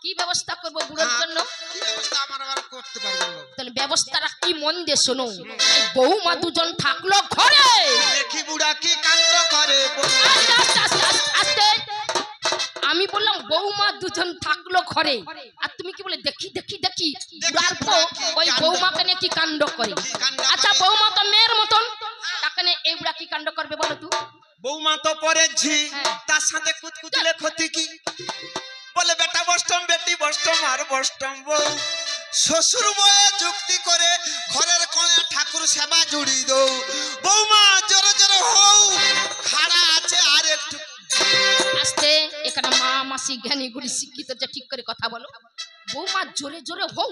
কি ব্যবস্থা করব বুড়োর হ্যাঁ, জন্য? কি ব্যবস্থা আমার আবার করতে পারবো না। তাহলে ব্যবস্থাটা কি মন দিয়ে শোনো। এই বৌমা দুজন থাকলো ঘরে। দেখি বুড়া কি কাণ্ড করে। আস্তে আস্তে আস্তে আস্তে আস্তে আমি বললাম বৌমা দুজন থাকলো ঘরে, আর তুমি কি বলে দেখি দেখি দেখি বুড়ার বউ ওই বৌমাকে নিয়ে কি কাণ্ড করে। কি কাণ্ড আচ্ছা করে? বৌমা তো মেয়ের মতন, তাকে নিয়ে এই বুড়া কি কাণ্ড করবে বলো তো? বৌমা তো পরেছি, হ্যাঁ। তার সাথে কুতকুতলে ক্ষতি কি? বলে বেটা বষ্টম, বেটি বষ্টম, আর বষ্টম বউ। শ্বশুর বয়ে যুক্তি করে ঘরের কোণে ঠাকুর সেবা জুড়ি দৌ। বৌমা শিক্ষিত যে ঠিক করে কথা বলো। বৌমা জোরে জোরে হও,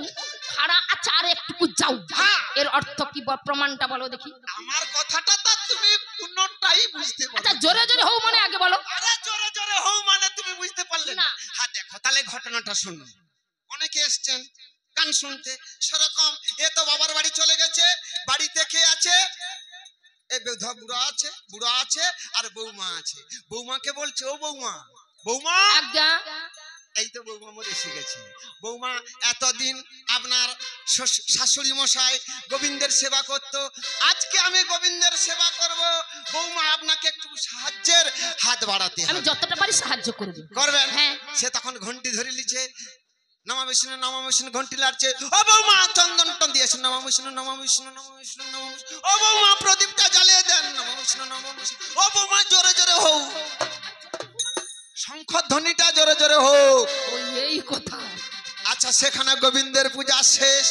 খাড়া আছে আর একটু যাও, এর অর্থ কি প্রমাণটা বলো দেখি। আমার কথাটা তা তুমি কোনটাই বুঝতে পারো আচ্ছা জোরে জোরে হও মানে আগে বলো। আরে জোরে জোরে হও মানে তুমি বুঝতে পারলে না? না। হ্যাঁ দেখো তাহলে ঘটনাটা শুনুন। অনেকে এসছেন গান শুনতে, সেরকম এ তো বাবার বাড়ি চলে গেছে, বাড়িতে কে আছে? এ বেধা বুড়া আছে আর বৌমা আছে। বৌমাকে বলছে, ও বৌমা, বৌমা, আজ্ঞা। এই তো বৌমা মরে এসে গেছে। বৌমা এতদিন আপনার শাশুড়ি মশাই গোবিন্দের সেবা করত, আজকে আমি গোবিন্দের সেবা করব, বৌমা আপনাকে একটু সাহায্যের হাত বাড়াতে আমি হবে। যতটা পারি সাহায্য করব। করবেন? হ্যাঁ। সে তখন ঘন্টি ধরে লিছে, নমা বিষ্ণু ঘন্টি লাগছে। ও বৌমা চন্দন টন দিয়েছে, নমা বিষ্ণু নমা বিষ্ণু নমা বিষ্ণু নমা বিষ্ণু। ও বৌমা প্রদীপটা জ্বালিয়ে দেন, নমা বিষ্ণু নমা বিষ্ণু। ও বৌমা জোরে জোরে হও, শঙ্খ ধ্বনিটা জোরে জোরে হোক। ওই এই কথা। আচ্ছা সেখানে গোবিন্দের পূজা শেষ,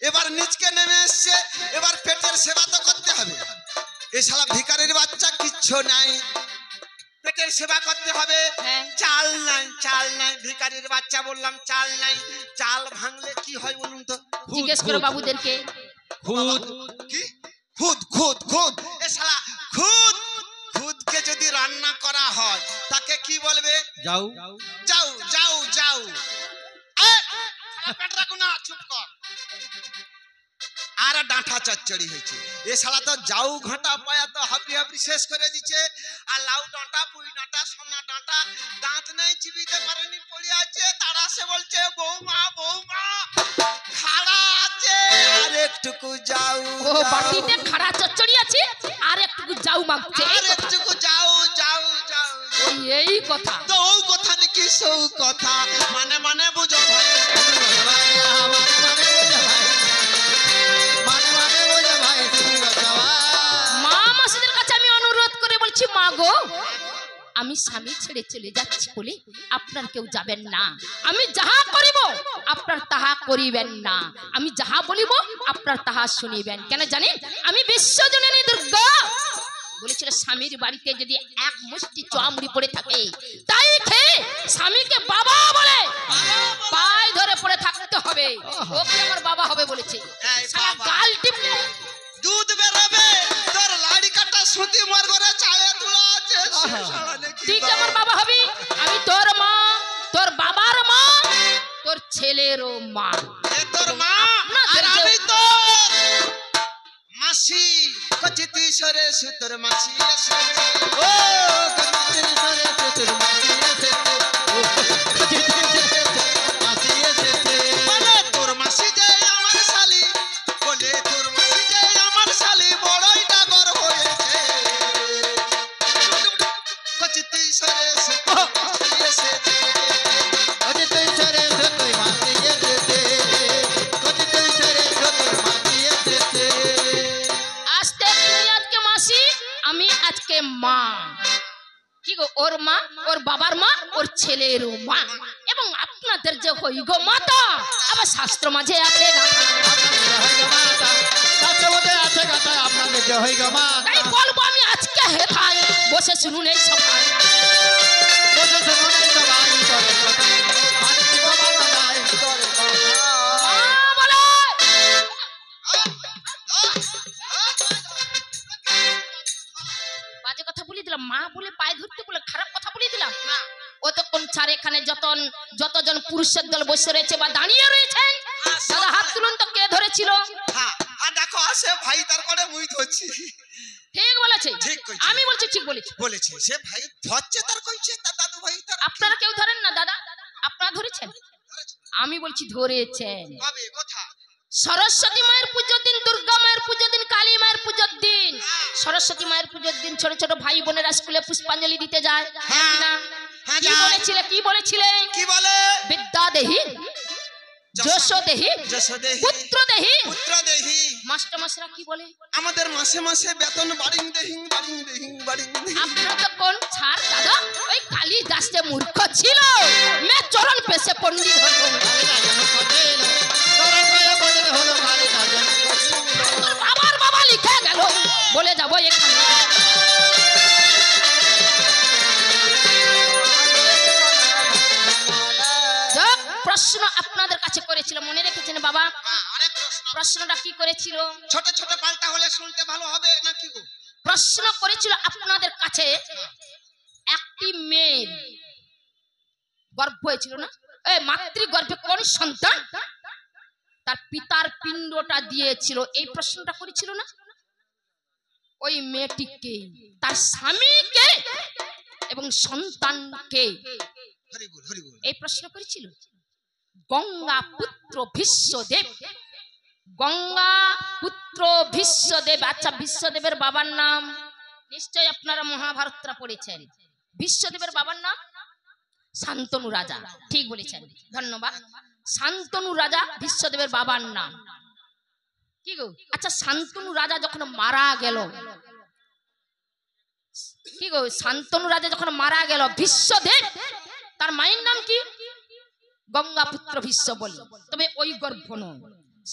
এবার নিচকে নেমে এসছে, এবার পেটের সেবা তো করতে হবে। এই শালা ভিখারির বাচ্চা কিচ্ছু নাই, পেটের সেবা করতে হবে। হ্যাঁ। চাল নাই ভিখারির বাচ্চা, বললাম চাল নাই। চাল ভাঙলে কি হয় বলুন তো? জিজ্ঞেস করো বাবুদেরকে। খুদ কি? খুদ এ শালা খুদকে যদি রান্না করা হয় তাকে কি বলবে? যাও যাও পেট রাখো না, চুপ কর। আর ডাঁটা চচ্চড়ি হয়েছে। এ শালা তো যাও ঘাটা পায়া তো হাবড়ি শেষ করে দিচ্ছে। আর লাউ ডাঁটা, পুঁই ডাঁটা, সোনা ডাঁটা, দাঁত নেই চিবিতে পারেনি, পড়ে আছে। তারা সে বলছে, বৌমা খাড়া আছে আর একটুকু যাও। ও বাটিতে খাড়া চচ্চড়ি আছে আর একটু যাও মাগছে। আর একটুকু যাও। ওই এই কথা। তো ও কথা নাকি সৌ কথা, মানে বুঝো ভাই। মা মাসিদের কাছে আমি অনুরোধ করে বলছি, মা গো, আমি স্বামী ছেড়ে চলে যাচ্ছি বলে আপনার কেউ যাবেন না। আমি যাহা করিব আপনার তাহা করিবেন না। আমি যাহা বলিব আপনার তাহা শুনিবেন। কেন জানেন? আমি বিশ্বজননী দুর্গা। বলেছিল স্বামীর বাড়িতে যদি এক মুষ্টি চুয়ামুড়ি পড়ে থাকে, তাই খেয়ে স্বামীকে বাবা বলে পায়ে ধরে পড়ে থাকতে হবে। ওকে আমার বাবা হবে বলেছে। এই শালা বাবা। গাল টিপলে দুধ বেরোবে, তোর লাড়ি কাটা সুতি মার ঘরে চায়ে তুলা আছে। তুই কি আমার বাবা হবি? আমি তোর মা, তোর বাবার মা, তোর ছেলেরও মা। এ তোর মা আপনাদের আর যে- আমি তোর মাসি। কচিতি সরে সুতোর মাসি এসেছে। ও কচিতি সরে সুতোর মাসি এসেছে, ও মাসি এসেছে। বলে তোর মাসি যে আমার শালি, বলে তোর মাসি যে আমার শালি, বড়ই ডাগর হয়েছে। কচিতি সরে সুতোর মাসি এসেছে। কচিতি সরে সুতোর মাসি এসেছে, কচিতি সরে সুতোর মাসি এসেছে। আজকে তুমি আজকে মাসি, আমি আজকে মা। কি গো, ওর মা, ওর বাবার মা, ওর ছেলেরও মা। এবং আপনাদের যে হই গো মাতা, আবার শাস্ত্র মাঝে আছে গাথা। তাই বলবো আমি আজকে হেথায় বসে শুনুন এই সভায়। মা বলে, বাজে কথা বলে দিলাম, মা বলে পায়ে ধরতে বলে খারাপ কথা বলে দিলাম না। অতক্ষণ ছাড় এখানে যতজন পুরুষের দল বসে রয়েছে বা দাঁড়িয়ে রয়েছেন, দাদা হাত তুলুন তো, কে ধরেছিল? হ্যাঁ দেখো আসে ভাই, তারপরে মুই ধরছি। ঠিক বলেছে। ঠিক কইছে। আমি বলছি ঠিক বলেছি। বলেছে সে ভাই ধরছে, তার কইছে তার দাদু ভাই তার। আপনারা কেউ ধরেন না দাদা? আপনারা ধরেছেন? আমি বলছি ধরেছেন। কবে কথা? সরস্বতী মায়ের পুজোর দিন, দুর্গা মায়ের পুজোর দিন, কালী মায়ের পুজোর দিন। সরস্বতী মায়ের পুজোর দিন ছোট ছোট ভাই বোনেরা স্কুলে পুষ্পাঞ্জলি দিতে যায়। হ্যাঁ। না? হ্যাঁ, কি যায়। বলেছিলে? কি বলেছিলে? কি বলে? বিদ্যা দেহি, যশ দেহি, যশোদেহি, পুত্র দেহি। পুত্র দেহি। মাস্টার মাসরা কি বলে? আমাদের মাসে মাসে বেতন বাড়িং দেহিং। আপনারা তো কোন ছাড় দাদা, ওই কালী দাস যে মূর্খ ছিল, মে চরণ পেশে পণ্ডিত হলো। তোর বাবার বাবা লিখে গেল, বলে যাবো এখানে। প্রশ্ন আপনাদের কাছে করেছিল, মনে রেখেছেন বাবা? অনেক প্রশ্ন। প্রশ্নটা কি করেছিল? ছোট ছোট পাল্টা হলে শুনতে ভালো হবে নাকি গো? প্রশ্ন করেছিল আপনাদের কাছে, একটি মেয়ের গর্ভ হয়েছিল না, এই মাতৃগর্ভে কোন সন্তান তার পিতার পিণ্ডটা দিয়েছিল, এই প্রশ্নটা করেছিল না? ওই মেয়েটিকে, তার স্বামীকে এবং সন্তানকে হরিবুল হরিবুল। এই প্রশ্ন করেছিল। গঙ্গা পুত্র ভীষ্মদেব, গঙ্গা পুত্র ভীষ্মদেব। আচ্ছা, ভীষ্মদেবের বাবার নাম নিশ্চয় আপনারা মহাভারতটা পড়েছেন। ভীষ্মদেবের বাবার নাম শান্তনু রাজা, ঠিক বলেছেন, ধন্যবাদ। শান্তনু রাজা ভীষ্মদেবের বাবার নাম কি গো? আচ্ছা, শান্তনু রাজা যখন মারা গেল, কি গো, শান্তনু রাজা যখন মারা গেল, ভীষ্মদেব তার মায়ের নাম কি? গঙ্গা পুত্র ভীষ্ম বলি, তবে ওই গর্ভ নয়।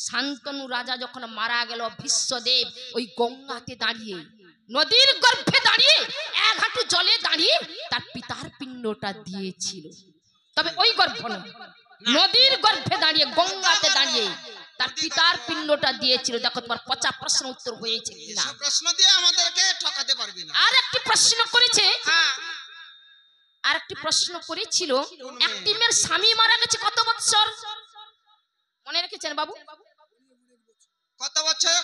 শান্তনু রাজা যখন মারা গেল, ভীষ্মদেব ওই গঙ্গাতে দাঁড়িয়ে, নদীর গর্ভে দাঁড়িয়ে, এক হাঁটু জলে দাঁড়িয়ে তার পিতার পিণ্ডটা দিয়েছিল, তবে ওই গর্ভ নয়, নদীর গর্ভে দাঁড়িয়ে, গঙ্গাতে দাঁড়িয়ে তার পিতার পিণ্ডটা দিয়েছিল। দেখো তোমার পচা প্রশ্ন উত্তর হয়েছে কিনা। এসব প্রশ্ন দিয়ে আমাদেরকে ঠকাতে পারবি না। আর একটি প্রশ্ন করেছে, হ্যাঁ, আর একটি প্রশ্ন করেছিল, একটি মেয়ের স্বামী মারা গেছে কত বৎসর, মনে রেখেছেন বাবু? কত বছর?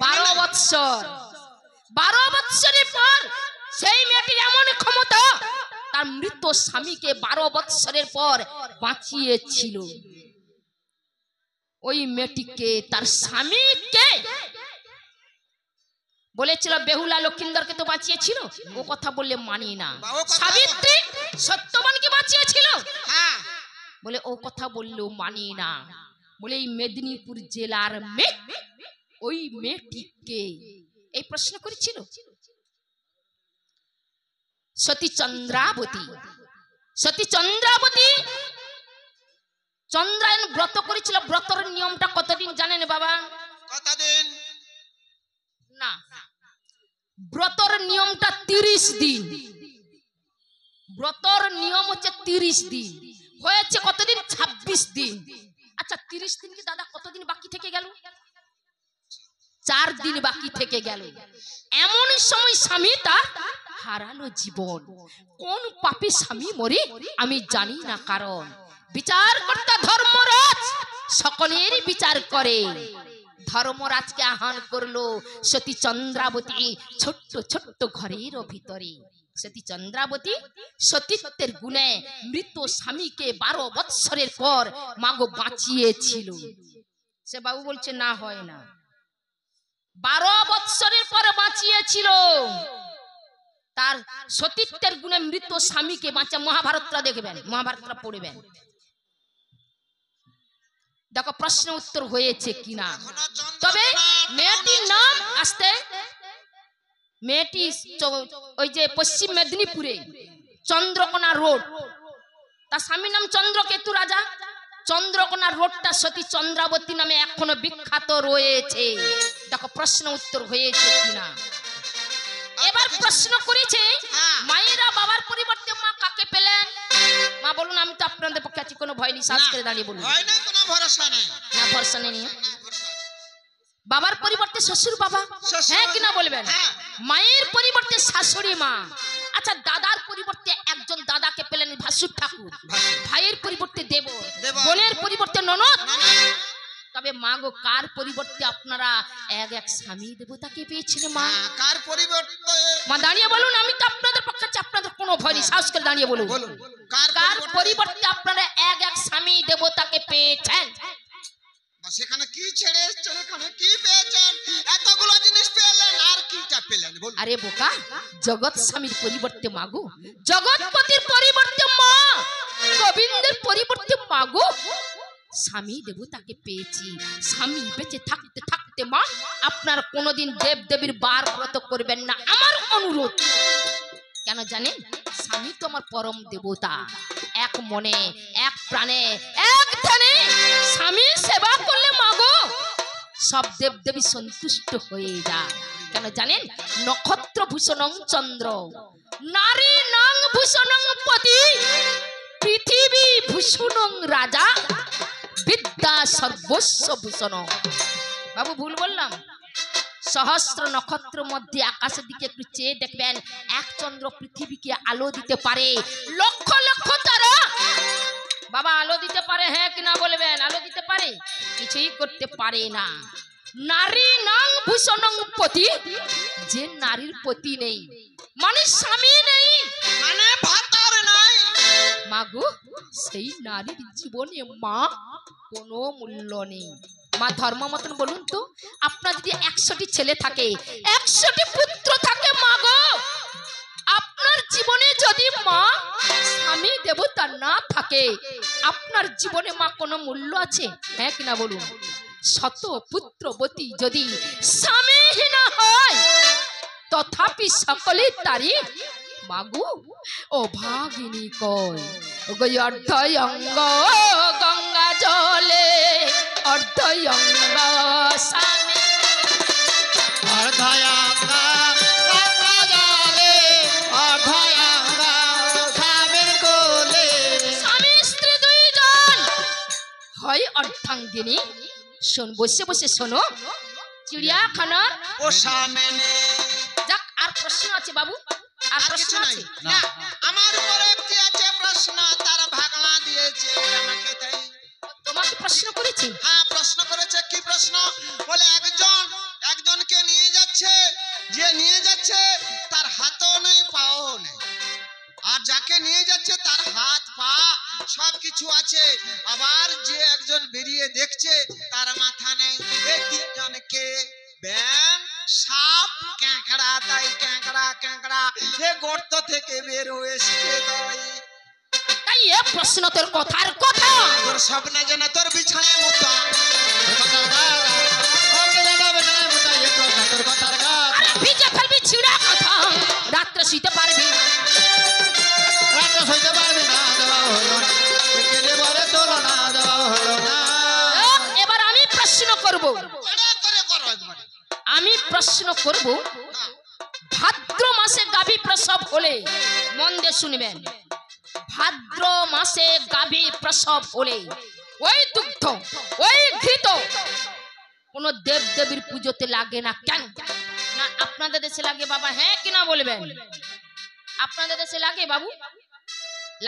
12 বৎসর। 12 বৎসরের পর সেই মেয়েটির এমন ক্ষমতা, তার মৃত স্বামীকে 12 বৎসরের পর বাঁচিয়েছিল। ওই মেয়েটিকে, তার স্বামীকে বলেছিল, বেহুলা লক্ষিন্দরকে তো বাঁচিয়েছিল, ও কথা বললে মানি না। সাবিত্রী সত্যবানকে বাঁচিয়েছিল, হ্যাঁ, বলে ও কথা বললেও মানি না। বলে এই মেদিনীপুর জেলার মেয়ে, ওই মেয়েটিকে এই প্রশ্ন করেছিল। সতী চন্দ্রাবতী, সতী চন্দ্রাবতী চন্দ্রায়ন ব্রত করেছিল। ব্রতর নিয়মটা কতদিন জানেন বাবা? কতদিন? না, ব্রতর নিয়মটা 30 দিন। ব্রতর নিয়ম হচ্ছে 30 দিন, হয়েছে কতদিন? 26 দিন। আচ্ছা, 30 দিন কি দাদা কতদিন বাকি থেকে গেল? 4 দিন বাকি থেকে গেল। এমন সময় স্বামী তার হারালো জীবন। কোন পাপী স্বামী মরে আমি জানি না, কারণ বিচারকর্তা ধর্মরাজ সকলেরই বিচার করে। ধর্মরাজকে আহ্বান করলো সতী চন্দ্রাবতী ছোট্ট ছোট্ট ঘরের ভিতরে। সতী চন্দ্রাবতী সতীত্বের গুণে মৃত স্বামীকে 12 বৎসরের পর মাগো বাঁচিয়েছিল। সে বাবু বলছে না, হয় না, 12 বৎসরের পর বাঁচিয়েছিল। তার সতীত্বের গুণে মৃত স্বামীকে বাঁচা। মহাভারতটা দেখবেন, মহাভারতটা পড়বেন, দেখো প্রশ্ন উত্তর হয়েছে কিনা। তবে মেয়েটির নাম আসতে, মেয়েটি ওই যে পশ্চিম মেদিনীপুরে চন্দ্রকোনা রোড, তার স্বামীর নাম চন্দ্রকেতু রাজা। চন্দ্রকোনা রোডটা সতী চন্দ্রাবতী নামে এখনো বিখ্যাত রয়েছে। দেখো প্রশ্ন উত্তর হয়েছে কিনা। এবার প্রশ্ন করেছে, মায়েরা বাবার পরিবর্তে মা কাকে পেলেন? মা বলুন, আমি তো আপনাদের পক্ষে আছি, কোনো ভয় নেই, সাহস করে দাঁড়িয়ে বলুন। হয় না, কোনো ভরসা নেই। না, ভরসা নেই। বাবার পরিবর্তে শ্বশুর বাবা, হ্যাঁ কিনা বলবেন? মায়ের পরিবর্তে শাশুড়ি মা। আচ্ছা, দাদার পরিবর্তে একজন দাদাকে পেলেন ভাসুর ঠাকুর, ভাইয়ের পরিবর্তে দেব, বোনের পরিবর্তে ননদ। তবে মা গো, কার পরিবর্তে আপনারা এক স্বামী দেবতাকে পেয়েছেন মা? কার পরিবর্তে? মা দাঁড়িয়ে বলুন, আমি তো আপনাদের পক্ষে আছি, আপনাদের কোনো ভয় নেই, সাহস করে দাঁড়িয়ে বলুন। কার পরিবর্তে আপনারা এক স্বামী দেবতাকে পেয়েছেন? সেখানে কি ছেড়ে এসেছেন, এখানে কি পেয়েছেন? এতগুলো জিনিস পেলেন, আর কিটা পেলেন বলুন? আরে বোকা, জগৎ স্বামীর পরিবর্তে মাগো, জগৎপতির পরিবর্তে মা, গোবিন্দের পরিবর্তে মাগো স্বামী দেবতাকে পেয়েছি। স্বামী বেঁচে থাকতে থাকতে মা আপনার কোনোদিন দেব দেবীর বার ব্রত করবেন না, আমার অনুরোধ। কেন জানেন? স্বামী তো আমার পরম দেবতা। এক মনে, এক প্রাণে, এক ধ্যানে স্বামী সেবা করলে মাগো সব দেব দেবী সন্তুষ্ট হয়ে যায়। কেন জানেন? নক্ষত্র ভূষণং চন্দ্র, নারী নাং ভূষণং পতি, পৃথিবী ভূষণং রাজা বিদ্যা সর্বস্ব ভূষণ। বাবু ভুল বললাম? সহস্র নক্ষত্র মধ্যে আকাশের দিকে একটু চেয়ে দেখবেন, এক চন্দ্র পৃথিবীকে আলো দিতে পারে। লক্ষ লক্ষ তারা বাবা আলো দিতে পারে, হ্যাঁ কিনা বলবেন? আলো দিতে পারে? কিছুই করতে পারে না। নারী নাং ভূষণং পতি, যে নারীর পতি নেই মানে স্বামী নেই, মানে ভাতার নাই, মাগো সেই নারীর জীবনে মা কোনো মূল্য নেই। মা ধর্ম মতন বলুন তো, আপনার যদি 100টি ছেলে থাকে, 100টি পুত্র থাকে, মাগো আপনার জীবনে যদি মা স্বামী দেবতা না থাকে, আপনার জীবনে মা কোনো মূল্য আছে? হ্যাঁ কিনা বলুন? শত পুত্রবতী যদি স্বামীহীনা হয়, তথাপি সকলে তারি মাগু ও ভাগিনী কয়। অর্ধয়ঙ্গ গঙ্গা জলে, অর্ধয়ঙ্গ স্বামী, অর্ধয়ঙ্গা গঙ্গা জলে, অর্ধয়ঙ্গা স্বামীর কোলে। স্বামী স্ত্রী দুইজন হয় অর্ধাঙ্গিনী। শোন, বসে বসে শোনো, চিড়িয়াখানার পোষা মেনে। যাক, আর প্রশ্ন আছে বাবু? আর আর প্রশ্ন কিছু নাই? আছে? না, আমার উপর একটি আছে প্রশ্ন, তার ভাগনা দিয়েছে আমাকে, তাই তোমাকে প্রশ্ন করেছি? হ্যাঁ প্রশ্ন করেছে। কি প্রশ্ন? বলে একজনকে নিয়ে যাচ্ছে, যে নিয়ে যাচ্ছে তার হাতও নেই পাও নেই, আর যাকে নিয়ে যাচ্ছে তার হাত পা সব কিছু আছে, আবার যে একজন বেরিয়ে দেখছে তার মাথা নেই। এই তিনজনকে ব্যাং, সাপ, ক্যাঁকড়া, তাই ক্যাঁকড়া এ গর্ত থেকে বের হয়েছে। তাই এ প্রশ্ন তোর কথার কথা। তোর স্বপ্নে যেন তোর বিছানায় মতো আরে ভিজে ফেলবি ছিঁড়া কথা, রাত্রে শুইতে পারবি? এবার আমি প্রশ্ন করব, আমি প্রশ্ন করব। ভাদ্র মাসে গাভী প্রসব হলে, মন দিয়ে শুনবেন, ভাদ্র মাসে গাভী প্রসব হলে ওই দুগ্ধ, ওই ঘৃত কোন দেব দেবীর পুজোতে লাগে না কেন? না আপনাদের দেশে লাগে বাবা? হ্যাঁ কিনা বলবেন? আপনাদের দেশে লাগে বাবু?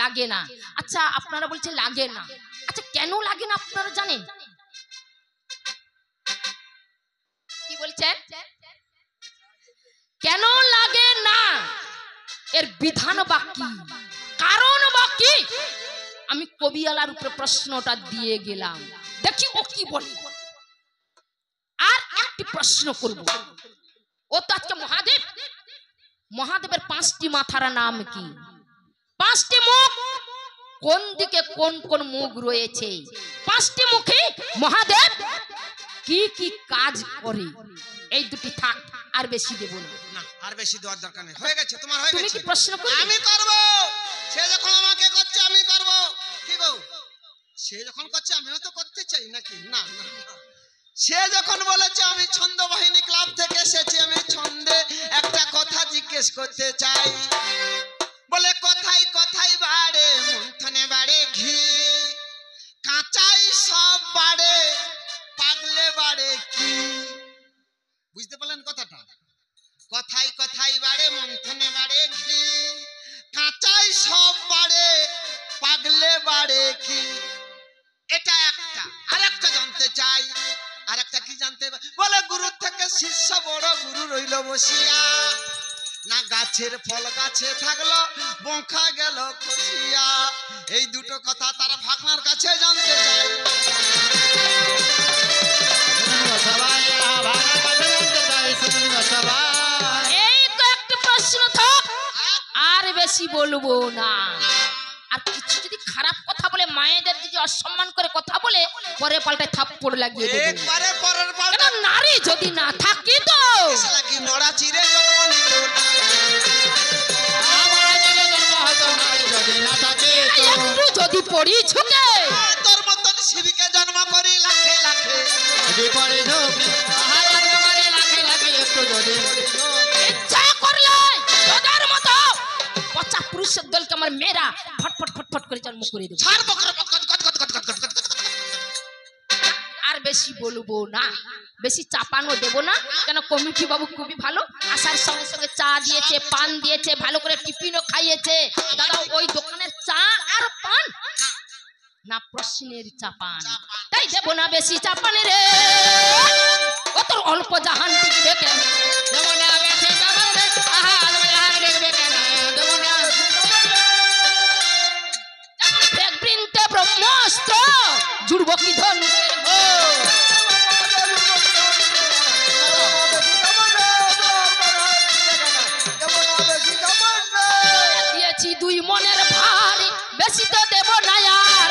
লাগে না। আচ্ছা আপনারা বলছেন লাগে না, আচ্ছা কেন লাগে না আপনারা জানেন? কি বলছেন? কেন লাগে না? এর বিধান বাকি, কারণ বাকি। আমি কবিয়ালার উপরে প্রশ্নটা দিয়ে গেলাম, দেখি ও কি বলে। আর একটি প্রশ্ন করব, ও তো আজকে মহাদেব, মহাদেবের 5টি মাথার নাম কি? 5টি মুখ, কোন দিকে কোন কোন মুখ রয়েছে? 5টি মুখে মহাদেব কি কি কাজ করে? এই দুটি থাক, আর বেশি দেব না। না, আর বেশি দেওয়ার দরকার নেই, হয়ে গেছে, তোমার হয়ে তুমি গেছে। কি প্রশ্ন করবে? আমি করব। সে যখন আমাকে করছে আমি করব। কি গো, সে যখন করছে আমিও তো করতে চাই নাকি? না না, সে যখন বলেছে আমি ছন্দ বাহিনী ক্লাব থেকে এসেছি, আমি ছন্দে একটা কথা জিজ্ঞেস করতে চাই। বলে কথাই কথাই বাড়ে, মন্থনে বাড়ে ঘি, কাঁচাই সব বাড়ে, পাগলে বাড়ে কি? বুঝতে পারলেন কথাটা? কথাই কথাই বাড়ে, মন্থনে বাড়ে ঘি, কাঁচাই সব বাড়ে, পাগলে বাড়ে কি? এটা একটা। আরেকটা জানতে চাই, আরেকটা কি জানতে? বলে গুরু থেকে শিষ্য বড় গুরু রইল বসিয়া, না গাছের ফল গাছে থাকলো, বঙ্কা গেল খসিয়া। এই দুটো কথা তার ভাগনার কাছে জানতে চাই। এই তো একটা প্রশ্ন থাক, আর বেশি বলবো না। আর কিছু যদি খারাপ কথা বলে, মায়েদের যদি অসম্মান করে কথা বলে, পরে পাল্টে থাপ্পড় লাগিয়ে দেব। একবারে পরের পাল্টা নারী যদি না থাকি তো লাগি মরা চিরে জন্ম নিত একটু যদি পড়ি ঝুঁকে, তোর মতন শিবিকে জন্ম করি লাখে লাখে, ইচ্ছা করলে তোদের মতো পচা পুরুষের দলকে আমার মেয়েরা ফটফট ফটফট করে জন্ম করে দেবে। ছাড় বকরা বক কত কত কত কত কত কত। আর বেশি বলবো না, বেশি চাপানো দেব না, কেন কমিটি বাবু খুবই ভালো, আসার সঙ্গে সঙ্গে চা দিয়েছে, পান দিয়েছে, ভালো করে টিফিনও খাইয়েছে। দাদা ওই দোকানের চা আর পান না প্রশ্নের চাপান, তাই দেব না বেশি চাপান রে। ও তোর অল্প জাহান টিকবে কেন, দেব না বেশি চাপান রে, আহা আলো জাহান দেখবে কেন, দেব না বৃন্তে ব্রহ্মাস্ত্র জুড়ব কি ধনুষের ও দিয়েছি দুই মনের ভার, বেশি তো দেব না আর।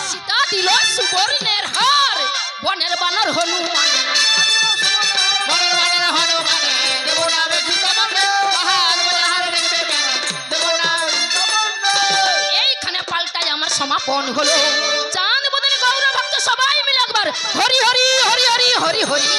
সীতা দিল সুবর্ণের হার, বনের বানর হনুমান। এইখানে পাল্টাই আমার সমাপন হলো। চাঁদ বদলে গৌর ভক্ত সবাই মিলে একবার হরি হরি হরি হরি হরি হরি।